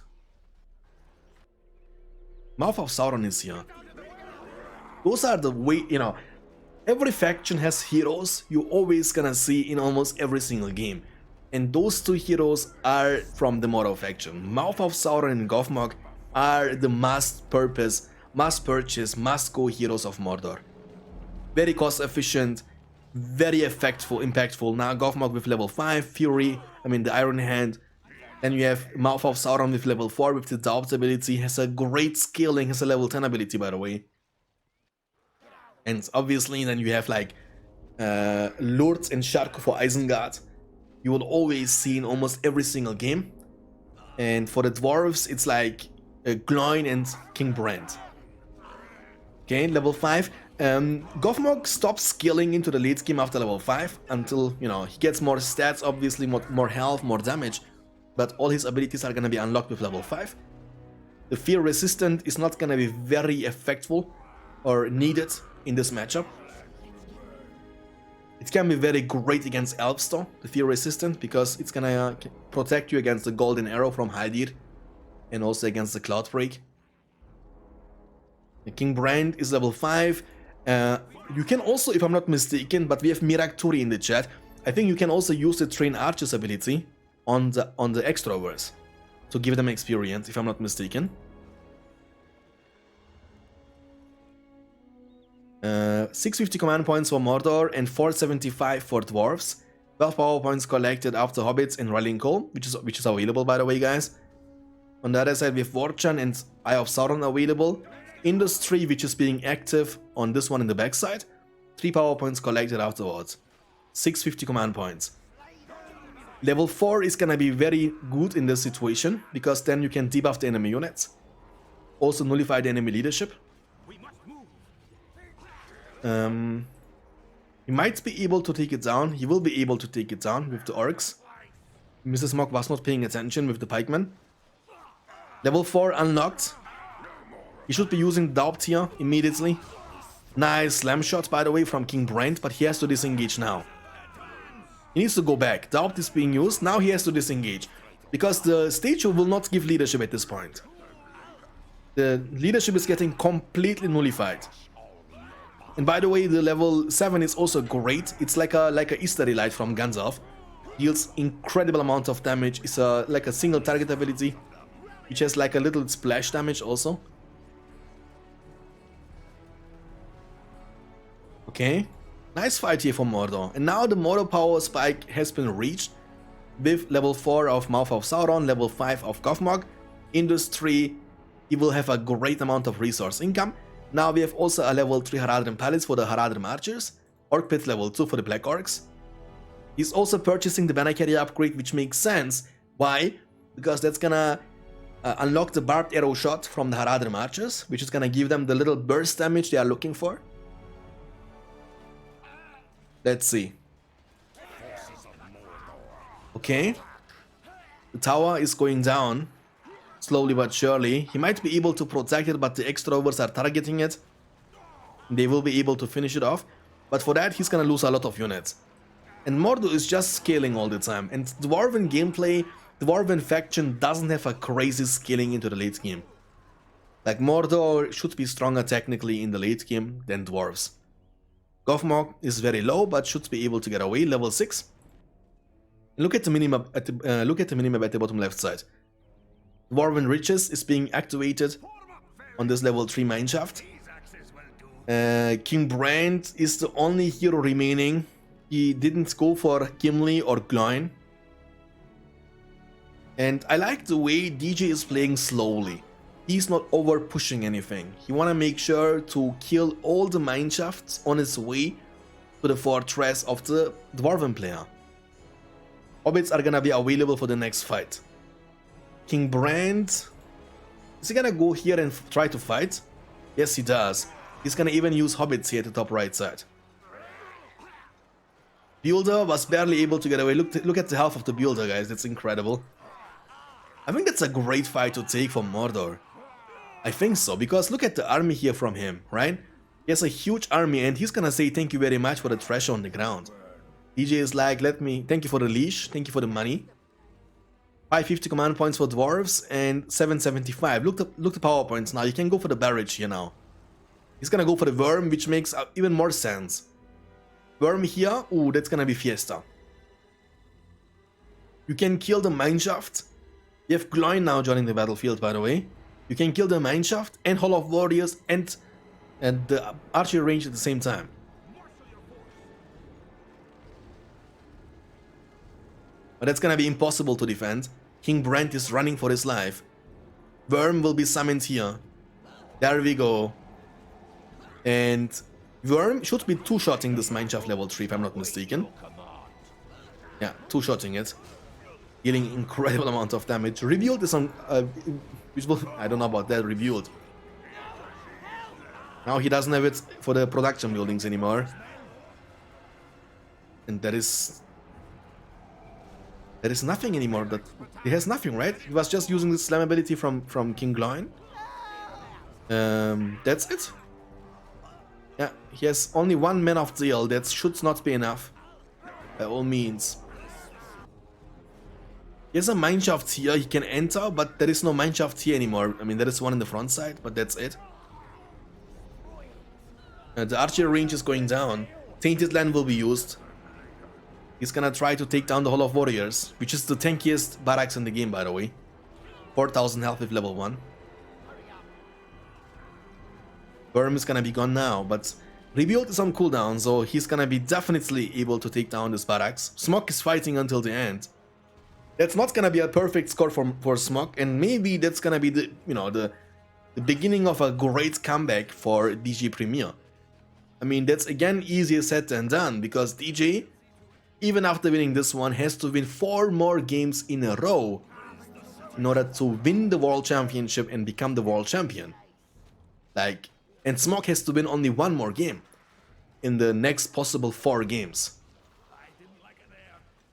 Mouth of Sauron is here. Those are the way, you know, every faction has heroes you always gonna see in almost every single game. And those two heroes are from the Mordor faction. Mouth of Sauron and Gothmog are the must purchase, must go heroes of Mordor. Very cost efficient, very impactful. Now Gothmog with level 5, Fury, the Iron Hand. Then you have Mouth of Sauron with level 4 with the Doubt ability, has a great scaling, has a level 10 ability by the way. And obviously then you have like Lurtz and Shark for Eisen-guard. You will always see in almost every single game. And for the dwarves it's like Gloin and King Brand. Okay, level 5. Gothmog stops scaling into the late game after level 5 until, you know, he gets more stats, obviously more health, more damage, but all his abilities are gonna be unlocked with level 5. The fear resistant is not gonna be very effectful or needed in this matchup. It can be very great against elves though, the fear resistant, because it's gonna protect you against the golden arrow from Haldir and also against the cloud break. The King Brand is level 5. You can also, if I'm not mistaken, but we have Mirakturi in the chat, I think you can also use the Train Archers ability on the extroverts to give them experience, if I'm not mistaken. 650 command points for Mordor and 475 for Dwarves. 12 power points collected after Hobbits and Rallying Call, which is available, by the way, guys. On the other side, we have Warchan and Eye of Sauron available. Industry, which is being active on this one in the backside. 3 power points collected afterwards. 650 command points. Level 4 is gonna be very good in this situation, because then you can debuff the enemy units. Also nullify the enemy leadership. He might be able to take it down. He will be able to take it down with the orcs. Mr.SmoKkk was not paying attention with the pikemen. Level 4 unlocked. He should be using Daubt here immediately. Nice slam shot, by the way, from King Brand, but he has to disengage now. He needs to go back. Daubt is being used. Now he has to disengage, because the statue will not give leadership at this point. The leadership is getting completely nullified. And by the way, the level 7 is also great. It's like a Easter Light from Gandalf. Deals incredible amount of damage. It's like a single target ability, which has like a little splash damage also. Okay, nice fight here for Mordor. And now the Mordor power spike has been reached with level 4 of Mouth of Sauron, level 5 of Gothmog. Industry, he will have a great amount of resource income. Now we have also a level 3 Haradrim Palace for the Haradrim Archers. Orc Pit level 2 for the Black Orcs. He's also purchasing the Banner Carrier upgrade, which makes sense. Why? Because that's gonna unlock the Barbed Arrow Shot from the Haradrim Archers, which is gonna give them the little burst damage they are looking for. Let's see. Okay. The tower is going down. Slowly but surely. He might be able to protect it, but the extroverts are targeting it. They will be able to finish it off. But for that, he's gonna lose a lot of units. And Mordor is just scaling all the time. And Dwarven gameplay, Dwarven faction doesn't have a crazy scaling into the late game. Like, Mordor should be stronger technically in the late game than Dwarves. Gothmog is very low, but should be able to get away, level 6. Look at the minimap at the bottom left side. Dwarven Riches is being activated on this level 3 mineshaft. King Brand is the only hero remaining. He didn't go for Gimli or Gloin. And I like the way DJ is playing slowly. He's not over pushing anything. He wanna make sure to kill all the mineshafts on his way to the fortress of the Dwarven player. Hobbits are gonna be available for the next fight. King Brand, is he gonna go here and try to fight? Yes, he does. He's gonna even use Hobbits here at the top right side. Builder was barely able to get away. Look at the health of the Builder, guys. That's incredible. I think that's a great fight to take for Mordor. I think so, because look at the army here from him, right? He has a huge army and he's gonna say thank you very much for the treasure on the ground. DJ is like, thank you for the leash, thank you for the money. 550 command points for dwarves and 775. Look the power points now. You can go for the barrage here now. He's gonna go for the worm, which makes even more sense. Worm here, ooh, that's gonna be Fiesta. You can kill the mineshaft. You have Gloin now joining the battlefield, by the way. You can kill the mineshaft and Hall of Warriors and the archery range at the same time. But that's gonna be impossible to defend. King Brand is running for his life. Worm will be summoned here. There we go. And Worm should be two-shotting this mineshaft level 3 if I'm not mistaken. Yeah, two-shotting it. Dealing incredible amount of damage. Rebuild is on... I don't know about that, rebuild. Now he doesn't have it for the production buildings anymore. And that is nothing anymore. That he has nothing, right? He was just using the slam ability from King Gloin. That's it. Yeah, he has only one man of zeal. That should not be enough, by all means. He has a mineshaft here he can enter, but there is no mineshaft here anymore. I mean, there is one in the front side, but that's it. The archery range is going down. Tainted Land will be used. He's gonna try to take down the Hall of Warriors, which is the tankiest barracks in the game, by the way. 4000 health with level 1. Worm is gonna be gone now, but Rebuild is on cooldown, so he's gonna be definitely able to take down this barracks. Smok is fighting until the end. That's not gonna be a perfect score for Smok, and maybe that's gonna be the the beginning of a great comeback for DJ Premier. I mean, that's again easier said than done, because DJ, even after winning this one, has to win 4 more games in a row in order to win the World Championship and become the World Champion. Like, and Smok has to win only 1 more game in the next possible 4 games.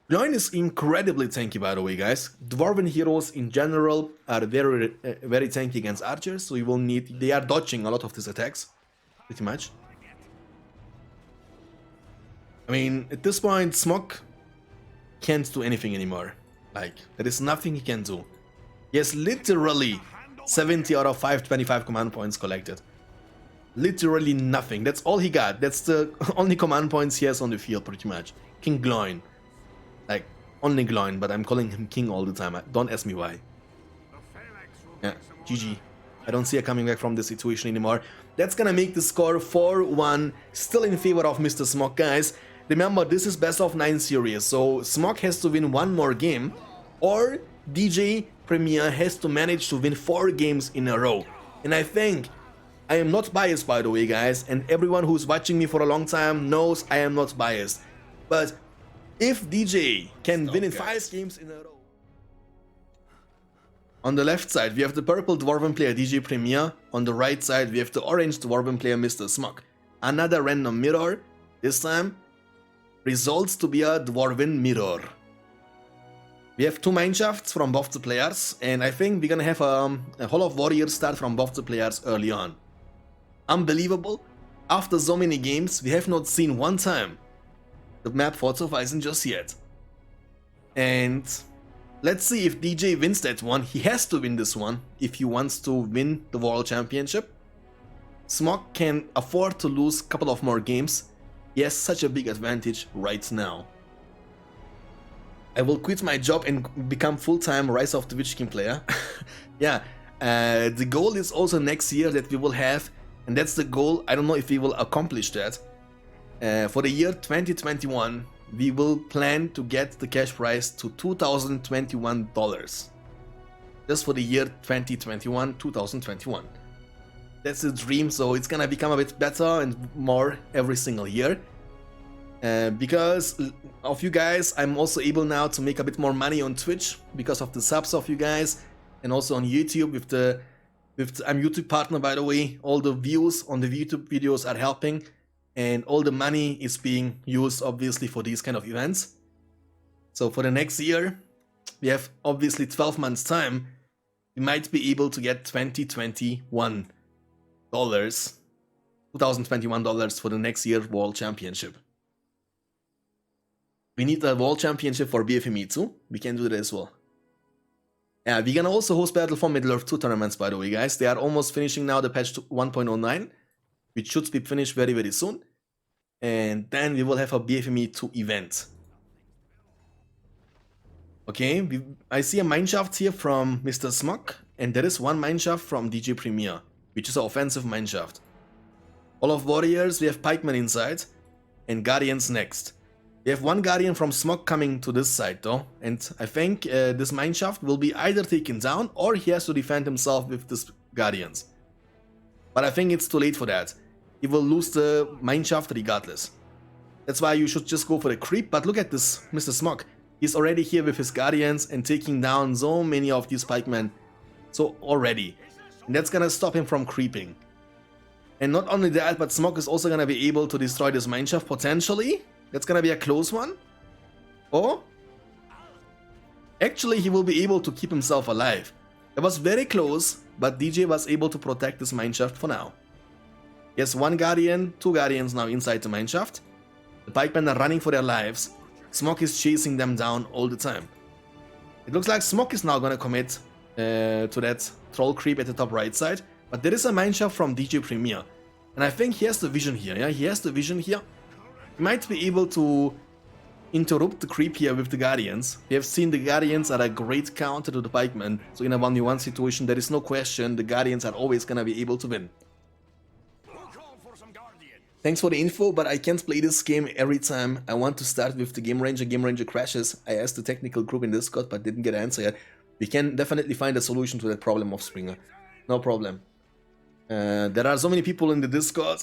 Gloin is incredibly tanky, by the way, guys. Dwarven heroes in general are very tanky against archers, so you will need... They are dodging a lot of these attacks, pretty much. I mean, at this point, Smok can't do anything anymore. Like, there is nothing he can do. He has literally 70 out of 525 command points collected. Literally nothing. That's all he got. That's the only command points he has on the field, pretty much. King Gloin. Like, only Gloin, but I'm calling him King all the time. Don't ask me why. Yeah, GG. I don't see her coming back from this situation anymore. That's gonna make the score 4-1, still in favor of Mr.SmoKkk, guys. Remember, this is best of 9 series, so SmoKkk has to win 1 more game, or DJ Premier has to manage to win 4 games in a row. And I think, I am not biased, by the way, guys, and everyone who's watching me for a long time knows I am not biased. But if DJ can win in 5 games in a row... On the left side, we have the purple Dwarven player DJ Premier. On the right side, we have the orange Dwarven player Mr.SmoKkk. Another random mirror. This time, results to be a Dwarven mirror. We have 2 mineshafts from both the players, and I think we're gonna have a Hall of Warriors start from both the players early on. Unbelievable. After so many games, we have not seen one time the map Forts of Eisen just yet. And let's see if DJ wins that one. He has to win this one if he wants to win the World Championship. SmoKkk can afford to lose a couple of more games. He has such a big advantage right now. I will quit my job and become full-time Rise of the Witch King player. Yeah, the goal is also next year that we will have, and that's the goal. I don't know if we will accomplish that. For the year 2021, we will plan to get the cash prize to $2,021. Just for the year 2021. That's the dream, so it's gonna become a bit better and more every single year. Because of you guys, I'm also able now to make a bit more money on Twitch because of the subs of you guys, and also on YouTube I'm YouTube partner, by the way. All the views on the YouTube videos are helping, and all the money is being used obviously for these kind of events. So for the next year, we have obviously 12 months time. We might be able to get $2021 for the next year World Championship. We need a World Championship for BFME2. We can do that as well. Yeah, we're gonna also host Battle for Middle-earth 2 tournaments, by the way, guys. They are almost finishing now the patch 1.09, which should be finished very, very soon. And then we will have a BFME2 event. Okay, I see a mineshaft here from Mr.SmoKkk, and there is one mineshaft from DJ Premier, which is an offensive mineshaft. All of Warriors, we have Pikemen inside, and Guardians next. We have one Guardian from SmoKkk coming to this side though, and I think this mineshaft will be either taken down or he has to defend himself with this Guardians. But I think it's too late for that. He will lose the mineshaft regardless. That's why you should just go for the creep, but look at this Mr.SmoKkk. He's already here with his Guardians and taking down so many of these pikemen. So already. And that's gonna stop him from creeping. And not only that, but Smok is also gonna be able to destroy this mineshaft potentially. That's gonna be a close one. Or actually he will be able to keep himself alive. It was very close, but DJ was able to protect this mineshaft for now. He has one Guardian, two Guardians now inside the mineshaft. The pikemen are running for their lives. Smok is chasing them down all the time. It looks like Smok is now gonna commit to that troll creep at the top right side. But there is a mineshaft from DJ Premier. And I think he has the vision here, yeah? He has the vision here. He might be able to interrupt the creep here with the Guardians. We have seen the Guardians are a great counter to the pikemen. So in a 1v1 situation, there is no question the Guardians are always gonna be able to win. Thanks for the info, but I can't play this game every time I want to start with the Game Ranger. Game Ranger crashes. I asked the technical group in Discord, but didn't get an answer yet. We can definitely find a solution to that problem of Springer. No problem. There are so many people in the Discord.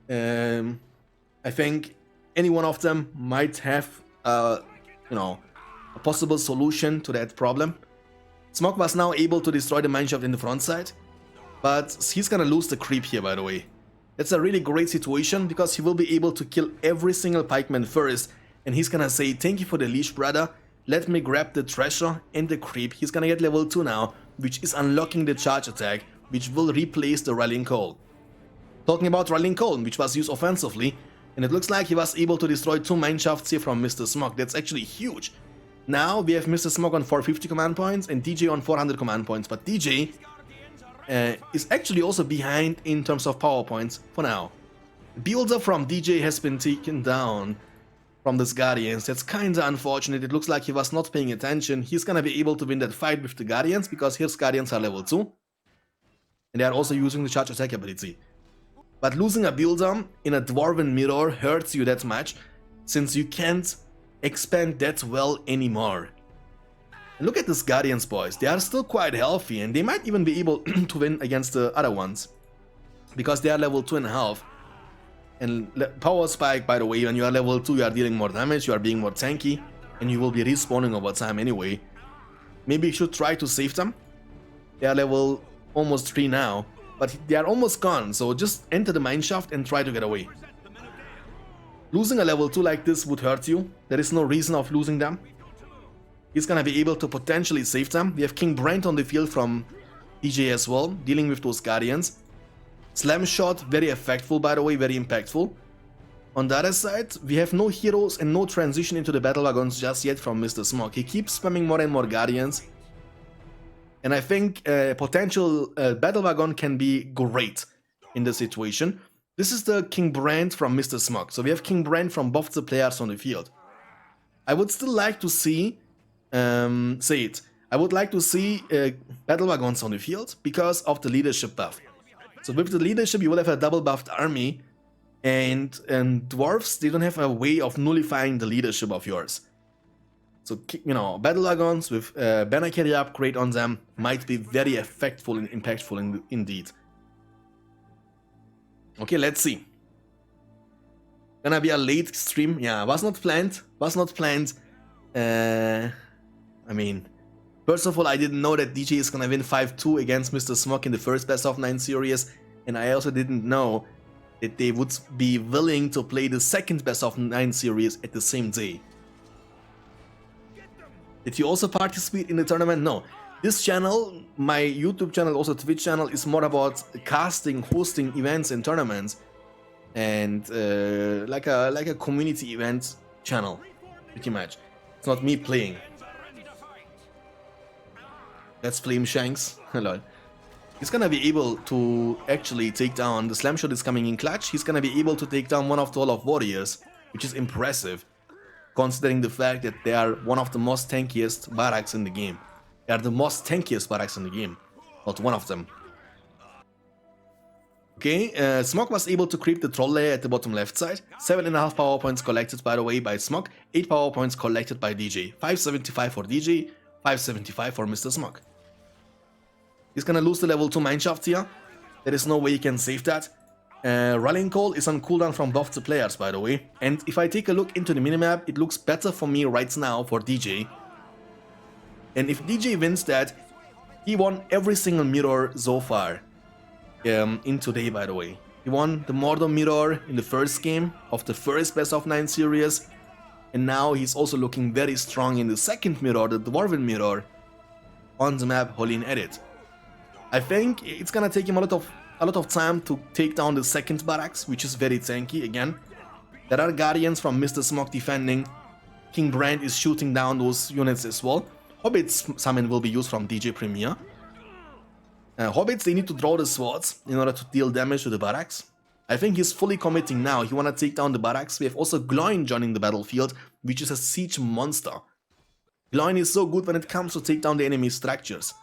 I think any one of them might have, you know, a possible solution to that problem. Smok was now able to destroy the mineshaft in the front side, but he's gonna lose the creep here, by the way. That's a really great situation because he will be able to kill every single pikeman first, and he's gonna say, "Thank you for the leash, brother. Let me grab the treasure and the creep." He's gonna get level 2 now, which is unlocking the charge attack, which will replace the Rallying Call. Talking about Rallying Call, which was used offensively, and it looks like he was able to destroy 2 mineshafts here from Mr.SmoKkk. That's actually huge. Now we have Mr.SmoKkk on 450 command points and DJ on 400 command points, but DJ is actually also behind in terms of power points for now. The builder from DJ has been taken down from this Guardians. That's kinda unfortunate. It looks like he was not paying attention. He's gonna be able to win that fight with the Guardians because his Guardians are level 2. And they are also using the charge attack ability. But losing a builder in a Dwarven mirror hurts you that much, since you can't expand that well anymore. And look at these Guardians, boys. They are still quite healthy, and they might even be able to win against the other ones. Because they are level 2.5. And power spike, by the way, when you are level 2, you are dealing more damage, you are being more tanky, and you will be respawning over time anyway. Maybe you should try to save them. They are level almost 3 now, but they are almost gone, so just enter the mineshaft and try to get away. Losing a level 2 like this would hurt you. There is no reason of losing them. He's gonna be able to potentially save them. We have King Brent on the field from DJ as well, dealing with those Guardians. Slam shot, very effectful, by the way, very impactful. On the other side, we have no heroes and no transition into the battle wagons just yet from Mr.SmoKkk. He keeps spamming more and more Guardians. And I think potential battle wagon can be great in this situation. This is the King Brand from Mr.SmoKkk. So we have King Brand from both the players on the field. I would still like to see, I would like to see battle wagons on the field because of the leadership buff. So with the leadership, you will have a double buffed army, and dwarves, they don't have a way of nullifying the leadership of yours. So, you know, battle wagons with banner carrier upgrade on them might be very effectful and impactful indeed. Okay, let's see. Gonna be a late stream. Yeah, was not planned. I mean, first of all, I didn't know that DJ is gonna win 5-2 against Mr.SmoKkk in the first best of 9 series, and I also didn't know that they would be willing to play the second best of 9 series at the same day. Did you also participate in the tournament? No. This channel, my YouTube channel, also Twitch channel, is more about casting, hosting events and tournaments, and like a community event channel, pretty much. It's not me playing. That's Flame Shanks. Hello. He's gonna be able to actually take down, the slam shot is coming in clutch, he's gonna be able to take down one of the Hall of Warriors, which is impressive, considering the fact that they are one of the most tankiest barracks in the game. They are the most tankiest barracks in the game, not one of them. Okay, SmoKkk was able to creep the troll layer at the bottom left side. 7.5 power points collected, by the way, by SmoKkk. 8 power points collected by DJ. 575 for DJ, 575 for Mr.SmoKkk. He's gonna lose the level 2 mineshaft here. There is no way he can save that. Rallying Call is on cooldown from both the players, by the way. And if I take a look into the minimap, it looks better for me right now for DJ. And if DJ wins that, he won every single mirror so far in today, by the way. He won the Mordor mirror in the first game of the first best of 9 series, and now he's also looking very strong in the second mirror, the Dwarven mirror, on the map Holin Edit. I think it's gonna take him a lot of time to take down the second barracks, which is very tanky again. There are Guardians from Mr.SmoKkk defending. King Brand is shooting down those units as well. Hobbit's summon will be used from DJ Premier. Hobbits, they need to draw the swords in order to deal damage to the barracks. I think he's fully committing now. He wanna take down the barracks. We have also Goblin joining the battlefield, which is a siege monster. Goblin is so good when it comes to take down the enemy structures.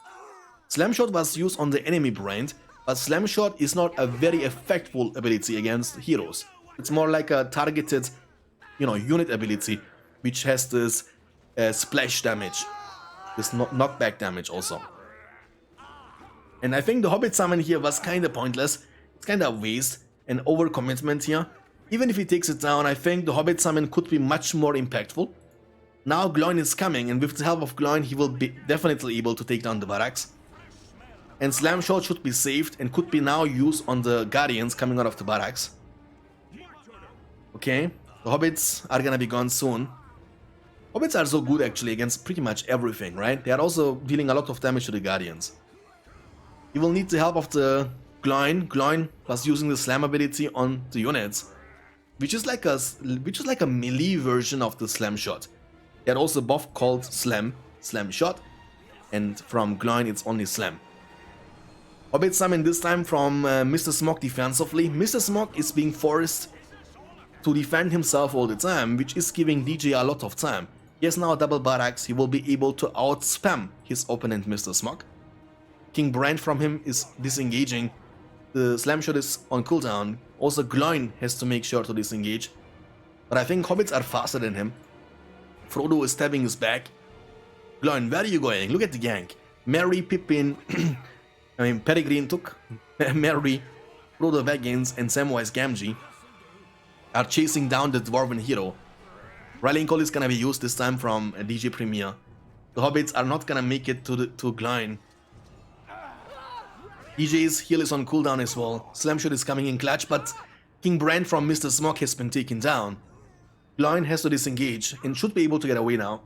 Slam Shot was used on the enemy Brand, but Slam Shot is not a very effectful ability against heroes. It's more like a targeted, unit ability, which has this splash damage, this knockback damage also. And I think the Hobbit summon here was kinda pointless. It's kinda a waste and overcommitment here. Even if he takes it down, I think the Hobbit summon could be much more impactful. Now Goblin is coming, and with the help of Goblin, he will be definitely able to take down the barracks. And Slam Shot should be saved and could be now used on the Guardians coming out of the barracks. Okay, the Hobbits are gonna be gone soon. Hobbits are so good actually against pretty much everything, right? They are also dealing a lot of damage to the Guardians. You will need the help of the Goblin. Goblin was using the Slam ability on the units, which is like a melee version of the Slam Shot. They are also both called Slam Shot, and from Goblin it's only Slam. Hobbit summon this time from Mr.SmoKkk defensively. Mr.SmoKkk is being forced to defend himself all the time, which is giving DJ a lot of time. He has now a double barracks, he will be able to outspam his opponent Mr.SmoKkk. King Brand from him is disengaging. The Slam Shot is on cooldown. Also Goblin has to make sure to disengage. But I think Hobbits are faster than him. Frodo is stabbing his back. Goblin, where are you going? Look at the gank. Merry, Pippin, Peregrine took Merry, Frodo Baggins, and Samwise Gamgee are chasing down the Dwarven hero. Rallying Call is gonna be used this time from DJ Premier. The Hobbits are not gonna make it to Goblin. DJ's heal is on cooldown as well. Slam Shot is coming in clutch, but King Brand from Mr.SmoKkk has been taken down. Goblin has to disengage and should be able to get away now.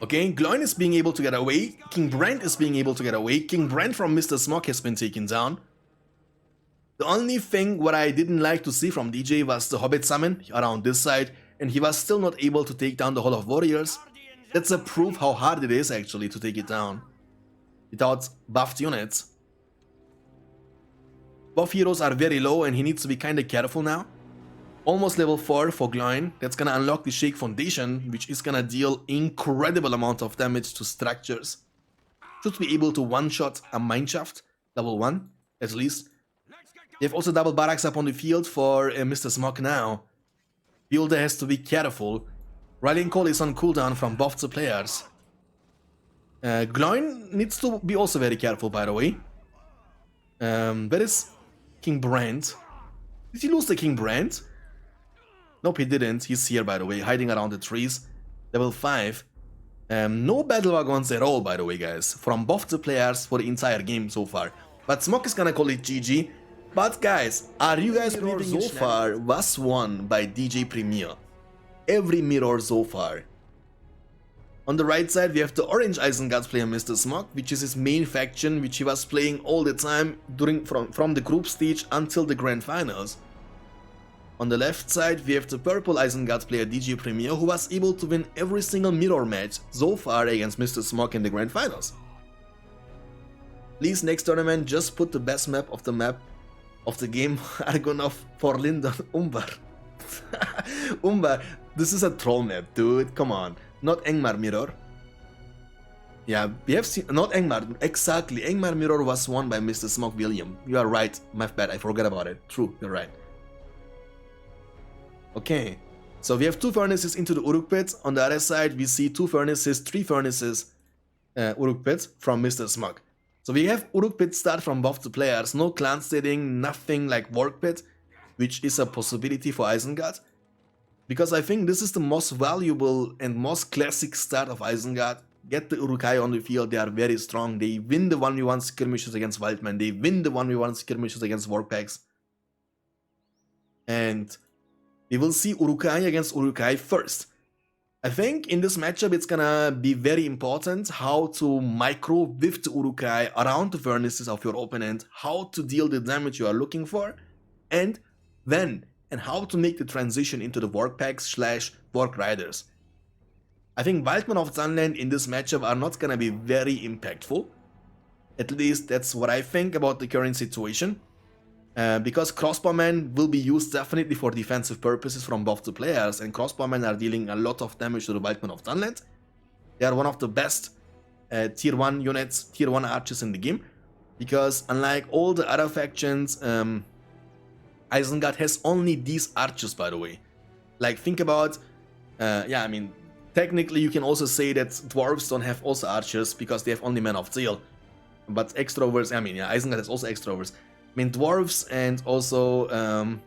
Okay, Goblin is being able to get away. King Brand is being able to get away. King Brand from Mr.SmoKkk has been taken down. The only thing what I didn't like to see from DJ was the Hobbit summon around this side, and he was still not able to take down the Hall of Warriors. That's a proof how hard it is actually to take it down without buffed units. Buff heroes are very low and he needs to be kinda careful now. Almost level 4 for Goblin. That's gonna unlock the Shake Foundation, which is gonna deal incredible amount of damage to structures. Should be able to one-shot a Mineshaft, level 1, at least. They have also double barracks up on the field for Mr.SmoKkk now. Builder has to be careful. Rallying Call is on cooldown from both the players. Goblin needs to be also very careful, by the way. Where is King Brand? Did he lose the King Brand? Nope, he didn't. He's here, by the way, hiding around the trees. Level 5. No battle wagons at all, by the way, guys, from both the players for the entire game so far. But SmoKkk is gonna call it GG. But guys, are you guys mirror so far was won by DJ Premier. Every mirror so far. On the right side we have the orange Eisen-guard player Mr.SmoKkk, which is his main faction, which he was playing all the time from the group stage until the grand finals. On the left side we have the purple Eisen-guard player DJ Premier, who was able to win every single mirror match so far against Mr.SmoKkk in the grand finals. Please, next tournament, just put the best map of the game, Argonov, Forlind, Umbar. Umbar, this is a troll map, dude, come on. Not Angmar Mirror. Yeah, we have seen, not Angmar, exactly, Angmar Mirror was won by Mr.SmoKkk William. You are right, my bad, I forgot about it. True, you're right. Okay, so we have 2 furnaces into the Uruk pit. On the other side, we see 2 furnaces, 3 furnaces, Uruk pit from Mr.SmoKkk. So we have Uruk pit start from both the players, no clan stating, nothing like work pit, which is a possibility for Eisen-guard. Because I think this is the most valuable and most classic start of Eisen-guard. get the Uruk-hai on the field, they are very strong. They win the 1v1 skirmishes against Wildmen. They win the 1v1 skirmishes against Warpacks. And we will see Uruk-hai against Uruk-hai first. I think in this matchup it's gonna be very important how to micro with the Uruk-hai around the furnaces of your opponent, how to deal the damage you are looking for, and when and how to make the transition into the Warpacks / Warg Riders. I think Wildmen of Sunland in this matchup are not gonna be very impactful. At least that's what I think about the current situation. Because crossbowmen will be used definitely for defensive purposes from both the players, and crossbowmen are dealing a lot of damage to the Wildmen of Sunland. They are one of the best tier 1 units, tier 1 archers in the game, because unlike all the other factions, Eisen-guard has only these archers, by the way. Like, think about, yeah, I mean, technically you can also say that dwarves don't have also archers, because they have only men of steel. But extrovers, I mean, yeah, Eisen-guard has also extrovers. I mean, dwarves and also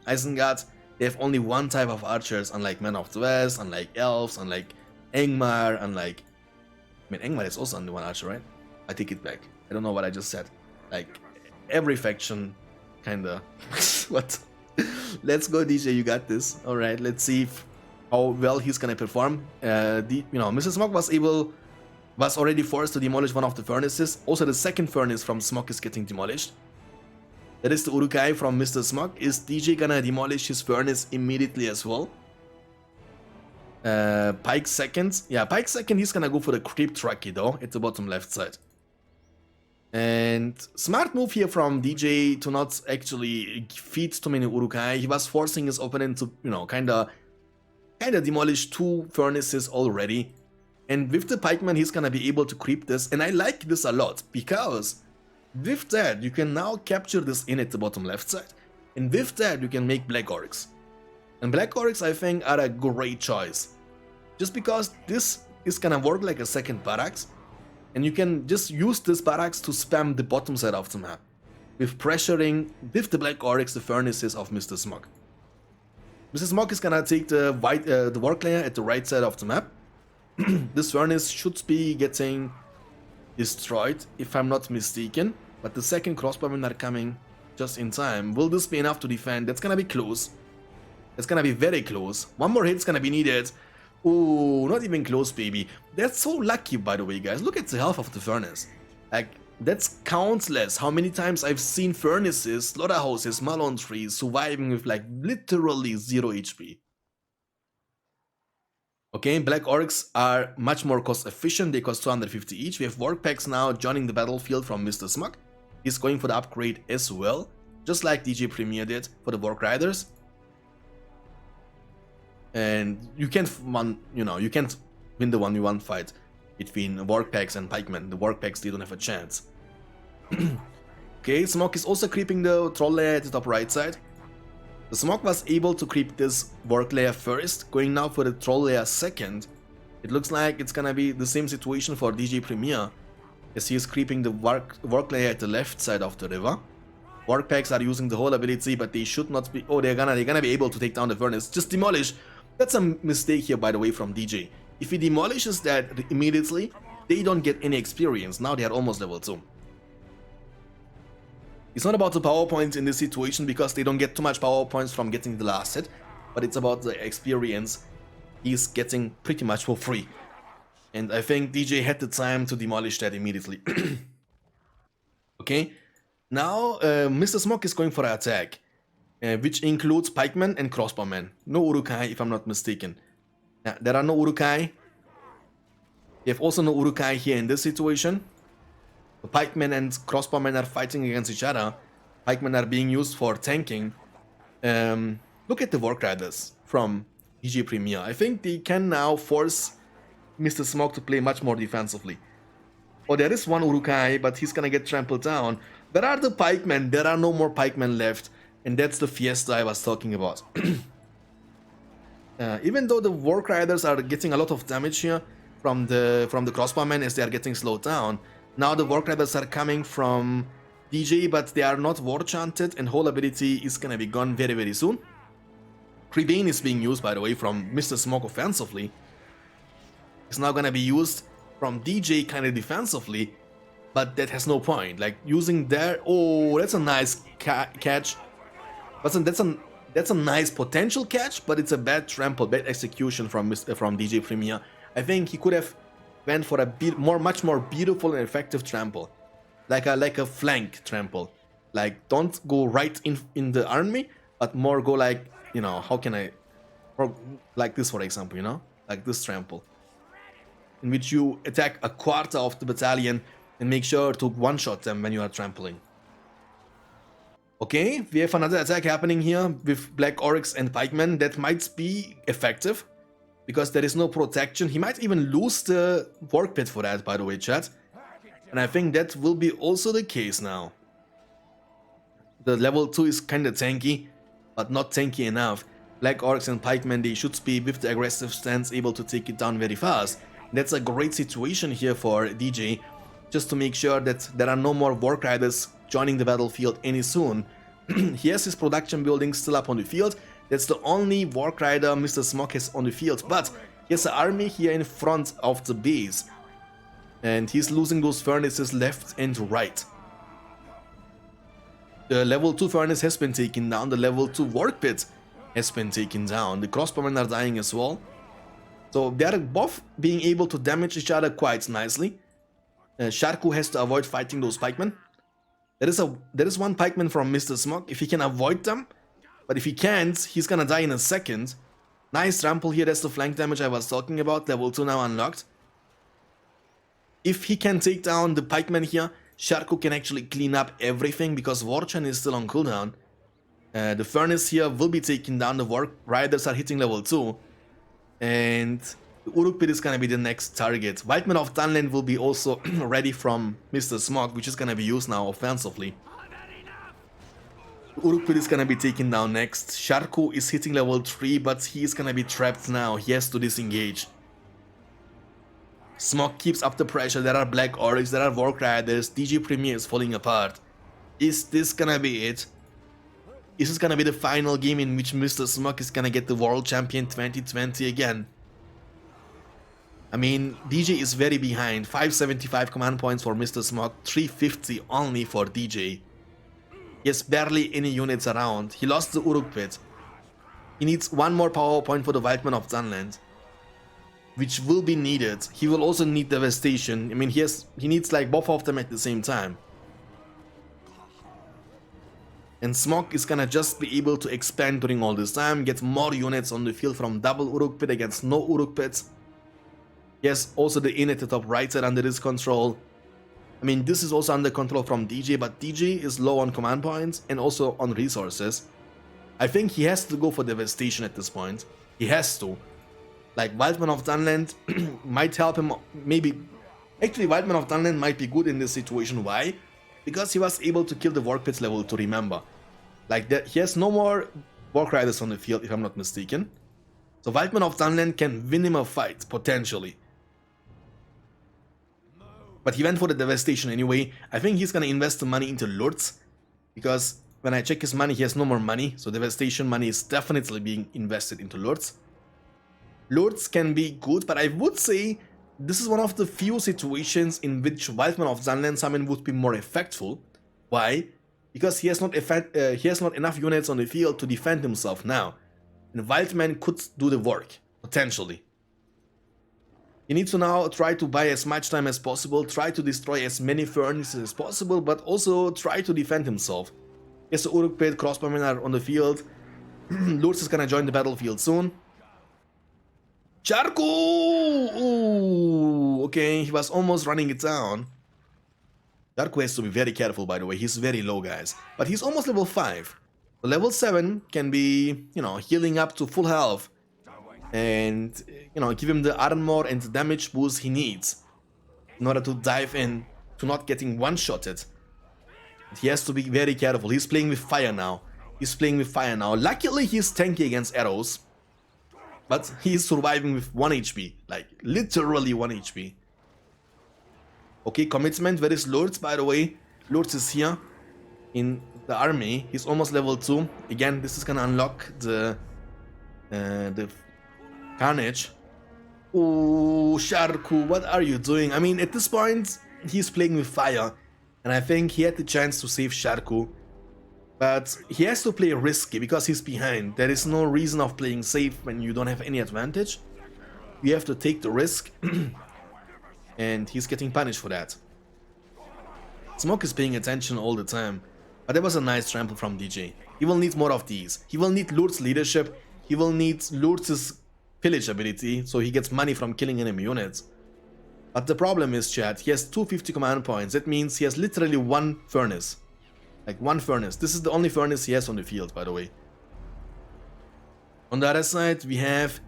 Eisen-guard, they have only one type of archers, unlike Men of the West, unlike elves, unlike Angmar, unlike... I mean, Angmar is also only one archer, right? I take it back. I don't know what I just said. Like, every faction, kinda... What? Let's go, DJ, you got this. Alright, let's see how well he's gonna perform. Mr.SmoKkk was already forced to demolish one of the furnaces. Also, the second furnace from SmoKkk is getting demolished. That is the Uruk-hai from Mr.SmoKkk. Is DJ gonna demolish his furnace immediately as well? Pike second. Yeah, Pike second, he's gonna go for the creep trucky though, at the bottom left side. And smart move here from DJ to not actually feed too many Uruk-hai. He was forcing his opponent to, kinda demolish 2 furnaces already. And with the pikeman, he's gonna be able to creep this. And I like this a lot, because with that, you can now capture this in at the bottom left side. And with that, you can make Black Orcs. And Black Orcs, I think, are a great choice. Just because this is gonna work like a second barracks. And you can just use this barracks to spam the bottom side of the map, with pressuring, with the Black Orcs, the furnaces of Mr.SmoKkk. Mr.SmoKkk is gonna take the work layer at the right side of the map. This furnace should be getting destroyed, if I'm not mistaken. But the second crossbowmen are coming just in time. Will this be enough to defend? That's gonna be close. It's gonna be very close. One more hit's gonna be needed. Ooh, not even close, baby. That's so lucky, by the way, guys. Look at the health of the furnace. Like, that's countless how many times I've seen furnaces, slaughterhouses, Malon trees surviving with like literally 0 HP. Okay, Black Orcs are much more cost efficient. They cost 250 each. We have Warpacks now joining the battlefield from Mr.SmoKkk. He's going for the upgrade as well, just like DJ Premier did for the Warg Riders. And you can't you can't win the 1v1 fight between Warpacks and Pikemen. The Warpacks, they don't have a chance. Okay, SmoKkk is also creeping the troll layer at the top right side. The SmoKkk was able to creep this work layer first, going now for the troll layer second. It looks like it's gonna be the same situation for DJ Premier, as he is creeping the work layer at the left side of the river. Warpacks are using the whole ability, but they should not be... Oh, they're gonna be able to take down the furnace. Just demolish. That's a mistake here, by the way, from DJ. If he demolishes that immediately, they don't get any experience. Now they are almost level 2. It's not about the power points in this situation, because they don't get too much power points from getting the last hit, but it's about the experience he's getting pretty much for free. And I think DJ had the time to demolish that immediately. Okay, now Mr.SmoKkk is going for an attack, which includes pikemen and crossbowmen. No Uruk-hai, if I'm not mistaken. Now, there are no Uruk-hai. You have also no Uruk-hai here in this situation. The pikemen and crossbowmen are fighting against each other. Pikemen are being used for tanking. Look at the Warg Riders from DJ Premier. I think they can now force Mr.SmoKkk to play much more defensively. Oh, there is one Uruk-hai, but he's gonna get trampled down. There are the pikemen. There are no more pikemen left. And that's the fiesta I was talking about. Even though the Warg Riders are getting a lot of damage here from the crossbowmen as they are getting slowed down, now the Warg Riders are coming from DJ, but they are not war chanted, and whole ability is gonna be gone very, very soon. Creebane is being used, by the way, from Mr.SmoKkk offensively. It's now gonna be used from DJ kind of defensively, but that has no point. Like using their, oh, that's a nice catch. That's a nice potential catch, but it's a bad trample, bad execution from DJ Premier. I think he could have went for a much more beautiful and effective trample, like a flank trample. Like don't go right in the army, but more go like, you know, how can I, or like this for example, you know, like this trample, in which you attack a quarter of the battalion and make sure to one-shot them when you are trampling. Okay, we have another attack happening here with Black Oryx and Pikemen. That might be effective, because there is no protection. He might even lose the Work Pit for that, by the way, chat. And I think that will be also the case now. The level 2 is kinda tanky, but not tanky enough. Black Oryx and Pikemen, they should be, with the aggressive stance, able to take it down very fast. That's a great situation here for DJ, just to make sure that there are no more Wark Riders joining the battlefield any soon. He has his production buildings still up on the field. That's the only Wark Rider Mr.SmoKkk has on the field, but he has an army here in front of the base. And he's losing those furnaces left and right. The level 2 furnace has been taken down, the level 2 Work Pit has been taken down, the crossbowmen are dying as well. So they are both being able to damage each other quite nicely. Sharku has to avoid fighting those pikemen. There is one pikeman from Mr.SmoKkk, if he can avoid them, but if he can't, he's gonna die in a second. Nice trample here, that's the flank damage I was talking about, level 2 now unlocked. If he can take down the pikeman here, Sharku can actually clean up everything, because Warchan is still on cooldown. The furnace here will be taken down, the Wark Riders are hitting level 2. And the Uruk Pit is gonna be the next target. Wildman of Dunland will be also ready from Mr.SmoKkk, which is gonna be used now offensively. The Uruk Pit is gonna be taken down next. Sharku is hitting level 3, but he is gonna be trapped now. He has to disengage. SmoKkk keeps up the pressure. There are Black Oryx, there are Wark Riders. DJ Premier is falling apart. Is this gonna be it? Is this gonna be the final game in which Mr.SmoKkk is gonna get the World Champion 2020 again? I mean, DJ is very behind. 575 command points for Mr.SmoKkk, 350 only for DJ. He has barely any units around. He lost the Uruk Pit. He needs one more power point for the Wildman of Dunland, which will be needed. He will also need Devastation. I mean, he needs like both of them at the same time. And SmoKkk is gonna just be able to expand during all this time, get more units on the field from double Uruk Pit against no Uruk Pits. Yes, also the inn at the top right side under his control. I mean, this is also under control from DJ, but DJ is low on command points and also on resources. I think he has to go for Devastation at this point. He has to. Like, Wildman of Dunland might help him, maybe. Actually, Wildman of Dunland might be good in this situation. Why? Because he was able to kill the Wark Pits level 2, remember. Like, he has no more Wark Riders on the field, if I'm not mistaken. So Wildman of Dunland can win him a fight, potentially. But he went for the Devastation anyway. I think he's gonna invest the money into Lurtz, because when I check his money, he has no more money. So Devastation money is definitely being invested into Lurtz. Lurtz can be good, but I would say this is one of the few situations in which Wildman of Dunland summon would be more effectful. Why? Because he has not enough units on the field to defend himself now. And Wildman could do the work, potentially. He needs to now try to buy as much time as possible, try to destroy as many furnaces as possible, but also try to defend himself. Yes, the Uruk Pit, crossbowmen are on the field. Lurtz is gonna join the battlefield soon. Sharku! Ooh, okay, he was almost running it down. Sharku has to be very careful, by the way. He's very low, guys. But he's almost level 5. The level 7 can be, you know, healing up to full health. And, you know, give him the armor and the damage boost he needs in order to dive in, to not getting one-shotted. He has to be very careful. He's playing with fire now. Luckily, he's tanky against arrows. But he's surviving with 1 HP. Like, literally 1 HP. Okay, commitment. Where is Lurtz, by the way? Lurtz is here in the army. He's almost level 2. Again, this is gonna unlock the Carnage. Oh, Sharku, what are you doing? I mean, at this point, he's playing with fire, and I think he had the chance to save Sharku. But he has to play risky because he's behind. There is no reason of playing safe when you don't have any advantage. You have to take the risk, and he's getting punished for that. Smoke is paying attention all the time, but that was a nice trample from DJ. He will need more of these. He will need Lurt's leadership. He will need Lurt's pillage ability, so he gets money from killing enemy units. But the problem is, chat, he has 250 command points. That means he has literally one furnace. Like one furnace. This is the only furnace he has on the field, by the way. On the other side, we have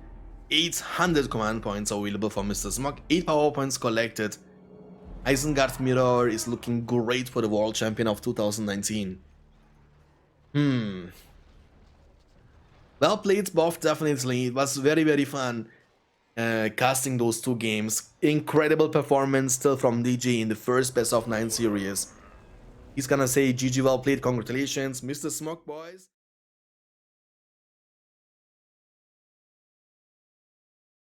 800 command points available for Mr.SmoKkk, 8 power points collected. Eisen-guard mirror is looking great for the world champion of 2019. Well played, Boff, definitely. It was very fun casting those two games. Incredible performance still from DJ in the first best of 9 series. He's gonna say GG, well played, congratulations, Mr.SmoKkk, boys.